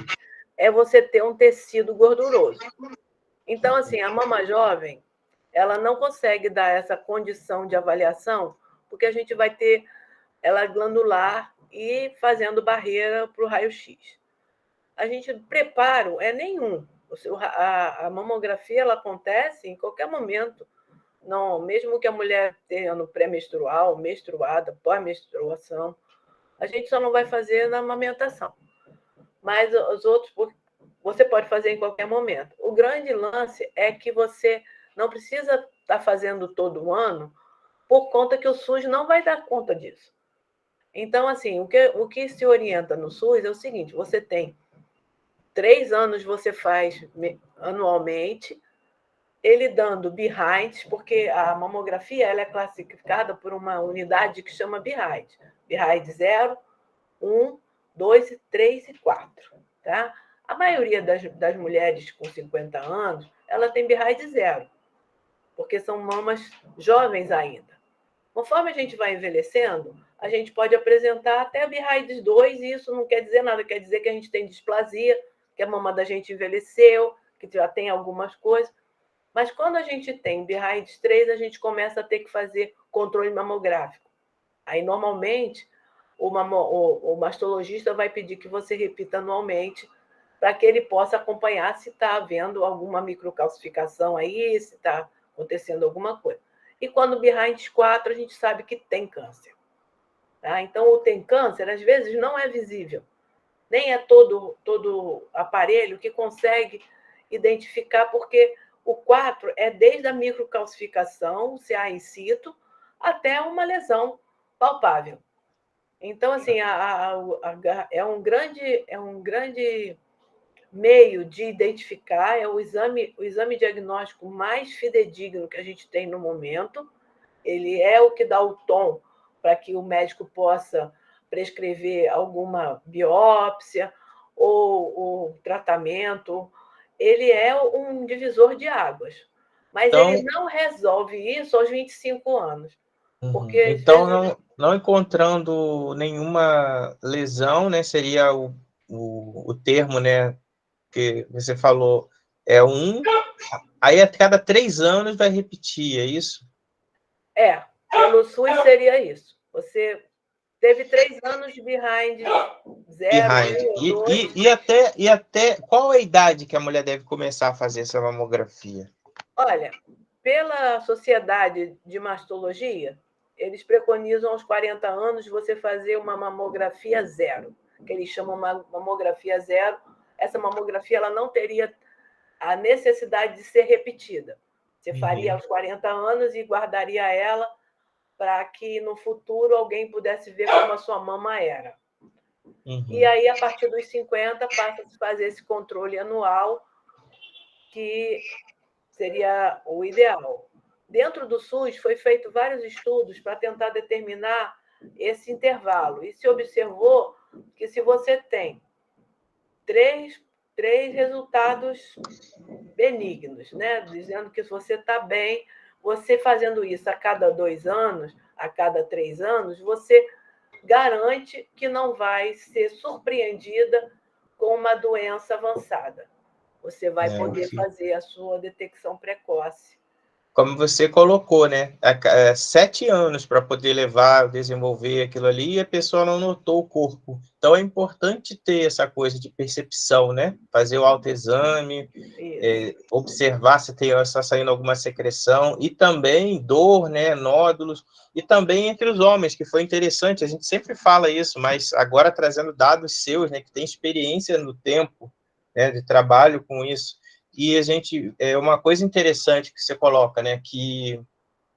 é você ter um tecido gorduroso. Então, assim, a mama jovem, ela não consegue dar essa condição de avaliação, porque a gente vai ter ela glandular e fazendo barreira para o raio-x. A gente preparo é nenhum. A mamografia ela acontece em qualquer momento. Não, mesmo que a mulher tenha no pré-menstrual, menstruada, pós-menstruação, a gente só não vai fazer na amamentação. Mas os outros você pode fazer em qualquer momento. O grande lance é que você não precisa estar fazendo todo ano, por conta que o SUS não vai dar conta disso. Então, assim, o que se orienta no SUS é o seguinte: você tem 3 anos, você faz anualmente, ele dando behind, porque a mamografia ela é classificada por uma unidade que chama behind. Behind 0, 1, 2, 3 e 4. Tá? A maioria das mulheres com 50 anos, ela tem behind 0, porque são mamas jovens ainda. Conforme a gente vai envelhecendo, a gente pode apresentar até behind 2, e isso não quer dizer nada, quer dizer que a gente tem displasia, que a mama da gente envelheceu, que já tem algumas coisas. Mas quando a gente tem behind 3, a gente começa a ter que fazer controle mamográfico. Aí, normalmente, o mastologista vai pedir que você repita anualmente para que ele possa acompanhar se está havendo alguma microcalcificação aí, se está acontecendo alguma coisa. E quando behind 4, a gente sabe que tem câncer. Tá? Então, o tem câncer, às vezes, não é visível. Nem é todo aparelho que consegue identificar, porque o 4 é desde a microcalcificação, CA in situ, até uma lesão palpável. Então, assim, é um grande meio de identificar, é o exame diagnóstico mais fidedigno que a gente tem no momento. Ele é o que dá o tom para que o médico possa prescrever alguma biópsia ou tratamento. Ele é um divisor de águas, mas Então, ele não resolve isso aos 25 anos. Porque, às então vezes, não encontrando nenhuma lesão, né, seria o termo, né, que você falou, aí a cada 3 anos vai repetir, é isso? pelo SUS seria isso. Você teve 3 anos de behind, 0, Behind. 1 ou 2. E até qual é a idade que a mulher deve começar a fazer essa mamografia? Olha, pela Sociedade de Mastologia, eles preconizam aos 40 anos você fazer uma mamografia zero, que eles chamam uma mamografia zero. Essa mamografia ela não teria a necessidade de ser repetida. Você faria aos 40 anos e guardaria ela para que no futuro alguém pudesse ver como a sua mama era. E aí, a partir dos 50, passa a se fazer esse controle anual, que seria o ideal. Dentro do SUS, foi feito vários estudos para tentar determinar esse intervalo. E se observou que se você tem três resultados benignos, né? Dizendo que você está bem, Você fazendo isso a cada 2 anos, a cada 3 anos, você garante que não vai ser surpreendida com uma doença avançada. Você vai poder fazer a sua detecção precoce. Como você colocou, né? 7 anos para poder levar, desenvolver aquilo ali, e a pessoa não notou o corpo. Então é importante ter essa coisa de percepção, né? Fazer o autoexame, observar se está saindo alguma secreção, e também dor, né? Nódulos, e também entre os homens, que foi interessante, a gente sempre fala isso, mas agora trazendo dados seus, né? Que tem experiência no tempo, né? De trabalho com isso. E a gente, uma coisa interessante que você coloca, né, que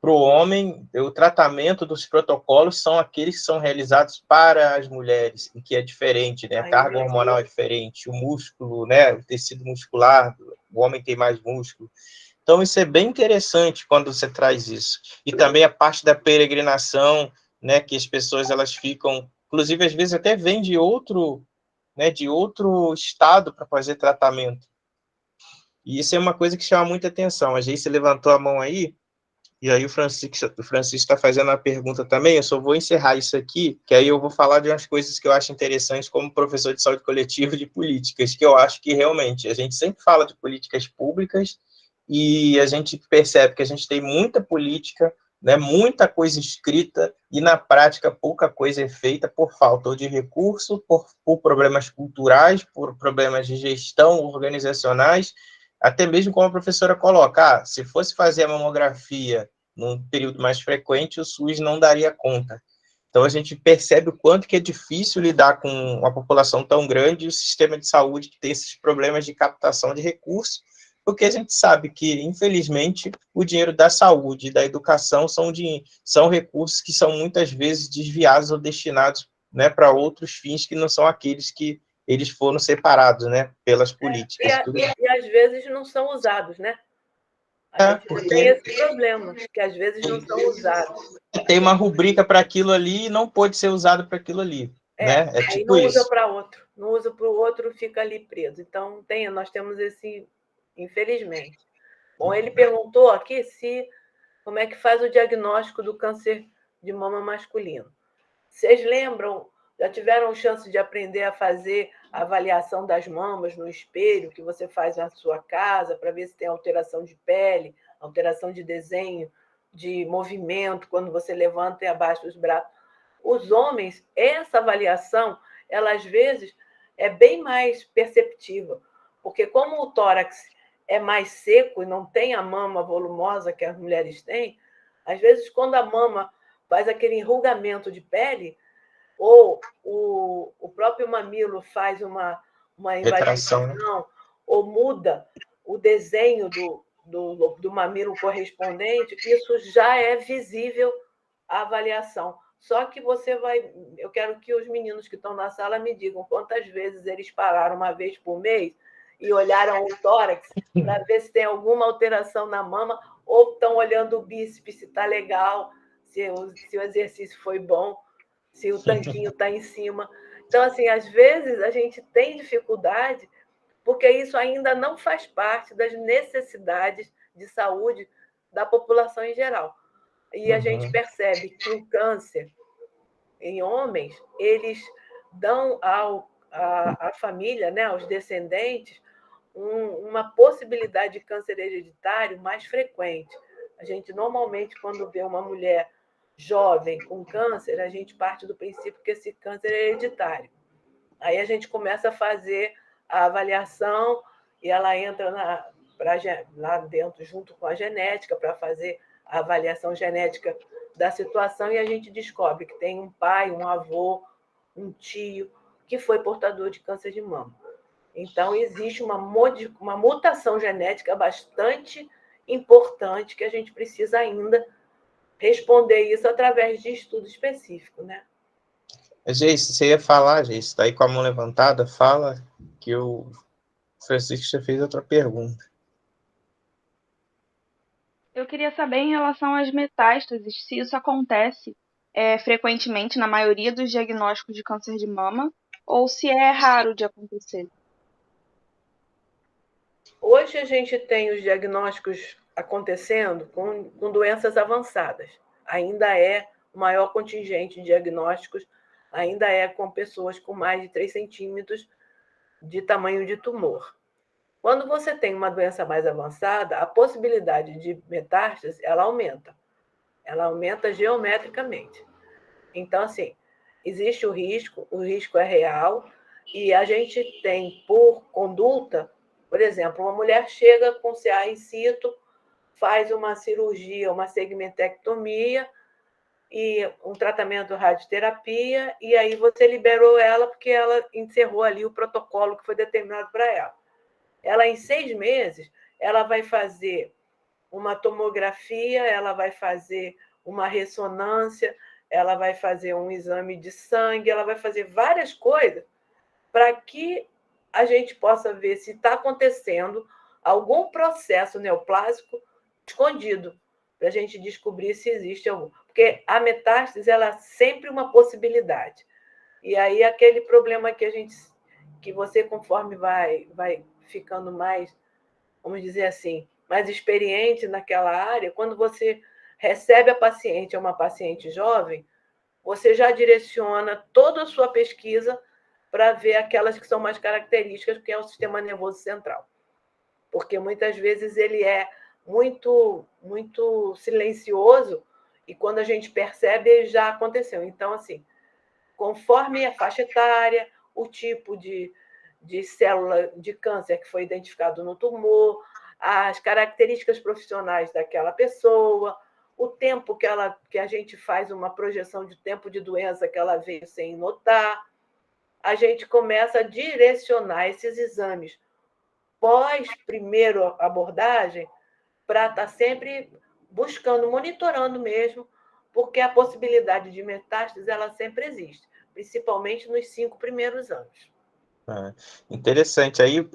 para o homem, o tratamento dos protocolos são aqueles que são realizados para as mulheres, em que é diferente, né, a carga hormonal é diferente, o músculo, né, o tecido muscular, o homem tem mais músculo. Então, isso é bem interessante quando você traz isso. E também a parte da peregrinação, né, que as pessoas, elas ficam, inclusive, às vezes até vêm de outro, né, de outro estado para fazer tratamento. E isso é uma coisa que chama muita atenção. A Geice levantou a mão aí, e aí o Francisco está fazendo a pergunta também. Eu só vou encerrar isso aqui, que aí eu vou falar de umas coisas que eu acho interessantes como professor de saúde coletiva e de políticas, que eu acho que realmente a gente sempre fala de políticas públicas e a gente percebe que a gente tem muita política, né, muita coisa escrita e na prática pouca coisa é feita por falta de recurso, por problemas culturais, por problemas de gestão organizacionais, até mesmo como a professora coloca, se fosse fazer a mamografia num período mais frequente, o SUS não daria conta. Então, a gente percebe o quanto que é difícil lidar com uma população tão grande e o sistema de saúde que tem esses problemas de captação de recursos, porque a gente sabe que, infelizmente, o dinheiro da saúde e da educação são recursos que são muitas vezes desviados ou destinados, né, para outros fins que não são aqueles que eles foram separados, né, pelas políticas. E às vezes não são usados, né? A gente tem esse problema, que às vezes não são usados. Tem uma rubrica para aquilo ali e não pode ser usado para aquilo ali. Né? É aí tipo não isso. usa para outro, não usa para o outro, fica ali preso. Então, nós temos esse, infelizmente. Bom, ele perguntou aqui como é que faz o diagnóstico do câncer de mama masculino. Vocês lembram, já tiveram chance de aprender a fazer a avaliação das mamas no espelho, que você faz na sua casa, para ver se tem alteração de pele, alteração de desenho, de movimento, quando você levanta e abaixa os braços? Os homens, essa avaliação, ela às vezes é bem mais perceptível, porque como o tórax é mais seco e não tem a mama volumosa que as mulheres têm, às vezes quando a mama faz aquele enrugamento de pele, ou o próprio mamilo faz uma invadição, ou muda o desenho do mamilo correspondente, isso já é visível a avaliação. Só que eu quero que os meninos que estão na sala me digam quantas vezes eles pararam uma vez por mês e olharam o tórax para ver se tem alguma alteração na mama, ou estão olhando o bíceps, se está legal, se o exercício foi bom, se o tanquinho está em cima. Então, assim, às vezes a gente tem dificuldade porque isso ainda não faz parte das necessidades de saúde da população em geral. E a gente percebe que o câncer em homens, eles dão à família, né, aos descendentes, uma possibilidade de câncer hereditário mais frequente. A gente, normalmente, quando vê uma mulher jovem com câncer, a gente parte do princípio que esse câncer é hereditário. Aí a gente começa a fazer a avaliação e ela entra lá dentro, junto com a genética, para fazer a avaliação genética da situação, e a gente descobre que tem um pai, um avô, um tio que foi portador de câncer de mama. Então, existe uma mutação genética bastante importante que a gente precisa ainda responder isso através de estudo específico, né? Geice, você ia falar, Geice, está aí com a mão levantada, fala que o Francisco já fez outra pergunta. Eu queria saber em relação às metástases, se isso acontece frequentemente na maioria dos diagnósticos de câncer de mama, ou se é raro de acontecer. Hoje a gente tem os diagnósticos acontecendo com doenças avançadas. Ainda é o maior contingente de diagnósticos, ainda é com pessoas com mais de 3 centímetros de tamanho de tumor. Quando você tem uma doença mais avançada, a possibilidade de metástase, ela aumenta geometricamente. Então, assim, existe o risco é real, e a gente tem, por conduta, por exemplo, uma mulher chega com CA in situ, faz uma cirurgia, uma segmentectomia, e um tratamento de radioterapia, e aí você liberou ela porque ela encerrou ali o protocolo que foi determinado para ela. Ela, em 6 meses, ela vai fazer uma tomografia, ela vai fazer uma ressonância, ela vai fazer um exame de sangue, ela vai fazer várias coisas para que a gente possa ver se está acontecendo algum processo neoplásico escondido, para a gente descobrir se existe algum. Porque a metástase ela é sempre uma possibilidade. E aí aquele problema que você, conforme vai ficando mais, vamos dizer assim, mais experiente naquela área, quando você recebe a paciente, é uma paciente jovem, você já direciona toda a sua pesquisa para ver aquelas que são mais características, que é o sistema nervoso central. Porque muitas vezes ele é muito, muito silencioso e quando a gente percebe, já aconteceu. Então, assim, conforme a faixa etária, o tipo de célula de câncer que foi identificado no tumor, as características profissionais daquela pessoa, o tempo que a gente faz uma projeção de tempo de doença que ela veio sem notar, a gente começa a direcionar esses exames pós-primeira abordagem para estar sempre buscando, monitorando mesmo, porque a possibilidade de metástase ela sempre existe, principalmente nos 5 primeiros anos. Interessante. Aí,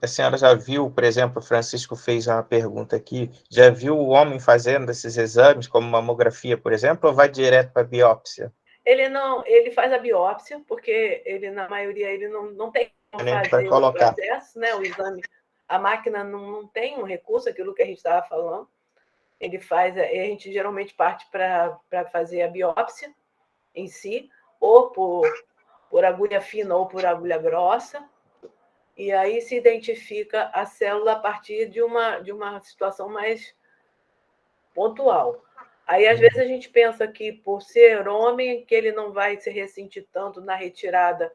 a senhora já viu, por exemplo, o Francisco fez uma pergunta aqui, já viu o homem fazendo esses exames, como mamografia, por exemplo, ou vai direto para a biópsia? Ele faz a biópsia, porque ele, na maioria, ele não tem como fazer o processo, né? O exame, a máquina não tem um recurso, aquilo que a gente estava falando. Ele faz, a gente geralmente parte para fazer a biópsia em si, ou por agulha fina ou por agulha grossa, e aí se identifica a célula a partir de uma situação mais pontual. Aí, às vezes, a gente pensa que, por ser homem, que ele não vai se ressentir tanto na retirada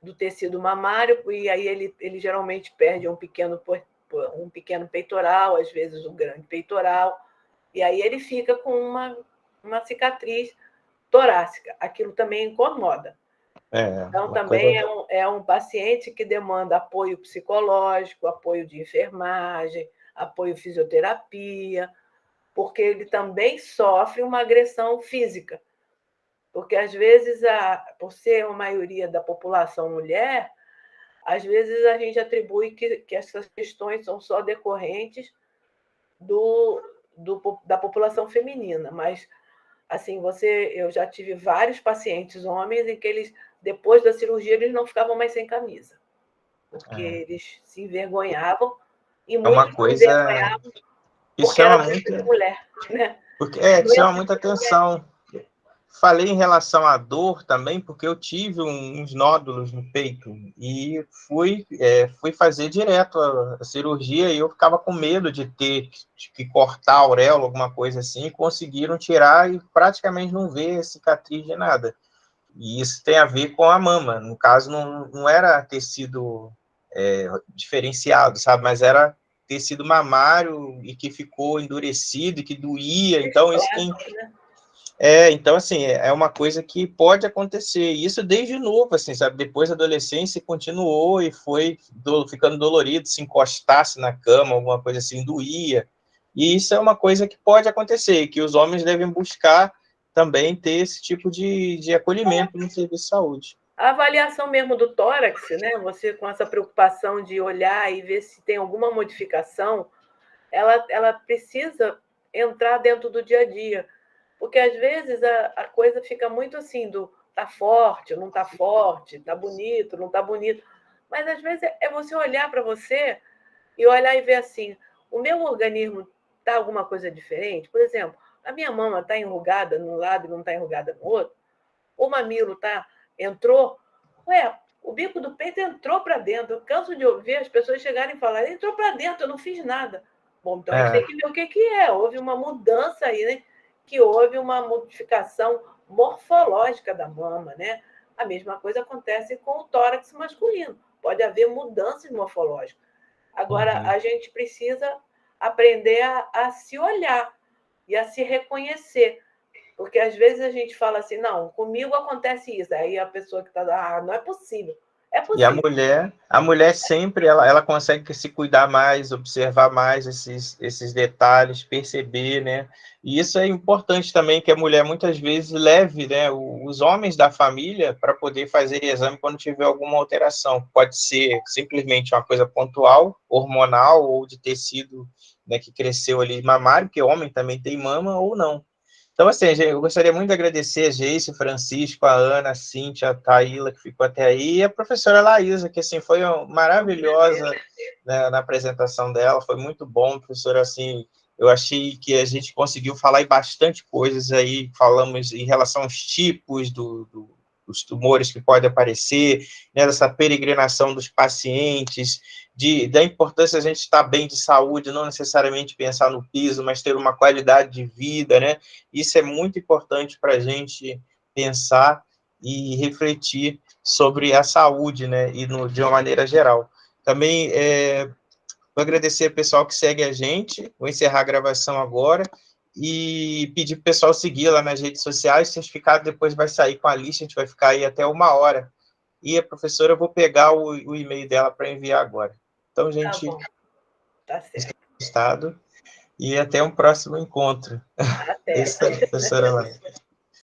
do tecido mamário, e aí ele geralmente perde um pequeno peitoral, às vezes um grande peitoral, e aí ele fica com uma cicatriz torácica. Aquilo também incomoda. Então, também é um paciente que demanda apoio psicológico, apoio de enfermagem, apoio fisioterapia, porque ele também sofre uma agressão física. Porque, às vezes, por ser uma maioria da população mulher, às vezes a gente atribui que essas questões são só decorrentes da população feminina, mas assim, eu já tive vários pacientes homens em que eles, depois da cirurgia, eles não ficavam mais sem camisa, porque eles se envergonhavam e muitos se envergonhavam porque era muito mulher, né? Porque chama muita atenção. Falei em relação à dor também, porque eu tive uns nódulos no peito e fui fazer direto a cirurgia e eu ficava com medo de ter que cortar a auréola, alguma coisa assim, e conseguiram tirar e praticamente não ver cicatriz de nada. E isso tem a ver com a mama. No caso, não era tecido diferenciado, sabe? Mas era tecido mamário e que ficou endurecido e que doía. Então, isso tem... então, assim, é uma coisa que pode acontecer, e isso desde novo, assim, sabe, depois da adolescência continuou e foi ficando dolorido, se encostasse na cama, alguma coisa assim, doía, e isso é uma coisa que pode acontecer, que os homens devem buscar também ter esse tipo de acolhimento no serviço de saúde. A avaliação mesmo do tórax, né, você com essa preocupação de olhar e ver se tem alguma modificação, ela precisa entrar dentro do dia a dia, porque às vezes a coisa fica muito assim tá forte, não tá forte, tá bonito, não tá bonito, mas às vezes é você olhar para você e olhar e ver assim, o meu organismo está alguma coisa diferente? Por exemplo, a minha mama está enrugada num lado e não está enrugada no outro? O mamilo entrou? Ué, o bico do peito entrou para dentro. Eu canso de ouvir as pessoas chegarem e falarem, entrou para dentro, eu não fiz nada. Bom, então a gente tem que ver o que é. Houve uma mudança aí, né? Que houve uma modificação morfológica da mama, né? A mesma coisa acontece com o tórax masculino. Pode haver mudanças morfológicas. Agora, a gente precisa aprender a se olhar e a se reconhecer. Porque às vezes a gente fala assim, não, comigo acontece isso. Aí a pessoa que está, não é possível. É possível. E a mulher sempre, ela consegue se cuidar mais, observar mais esses detalhes, perceber, né? E isso é importante também, que a mulher muitas vezes leve, né, os homens da família para poder fazer exame quando tiver alguma alteração. Pode ser simplesmente uma coisa pontual, hormonal, ou de tecido, né, que cresceu ali mamário, porque homem também tem mama, ou não. Então, assim, eu gostaria muito de agradecer a Geice, o Francisco, a Ana, a Cíntia, a Taíla, que ficou até aí, e a professora Laísa, que, assim, foi maravilhosa, né, na apresentação dela, foi muito bom, professora, assim, eu achei que a gente conseguiu falar em bastante coisas aí, falamos em relação aos tipos dos tumores que podem aparecer, né, dessa peregrinação dos pacientes, da importância de a gente estar bem de saúde, não necessariamente pensar no piso, mas ter uma qualidade de vida, né? Isso é muito importante para a gente pensar e refletir sobre a saúde, né? E de uma maneira geral. Também vou agradecer ao pessoal que segue a gente, vou encerrar a gravação agora e pedir para o pessoal seguir lá nas redes sociais, o certificado depois vai sair com a lista, a gente vai ficar aí até 1 hora. E a professora, eu vou pegar o e-mail dela para enviar agora. Então, gente, tá certo. Estado, e até um próximo encontro. Até. Isso aí, professora Laís.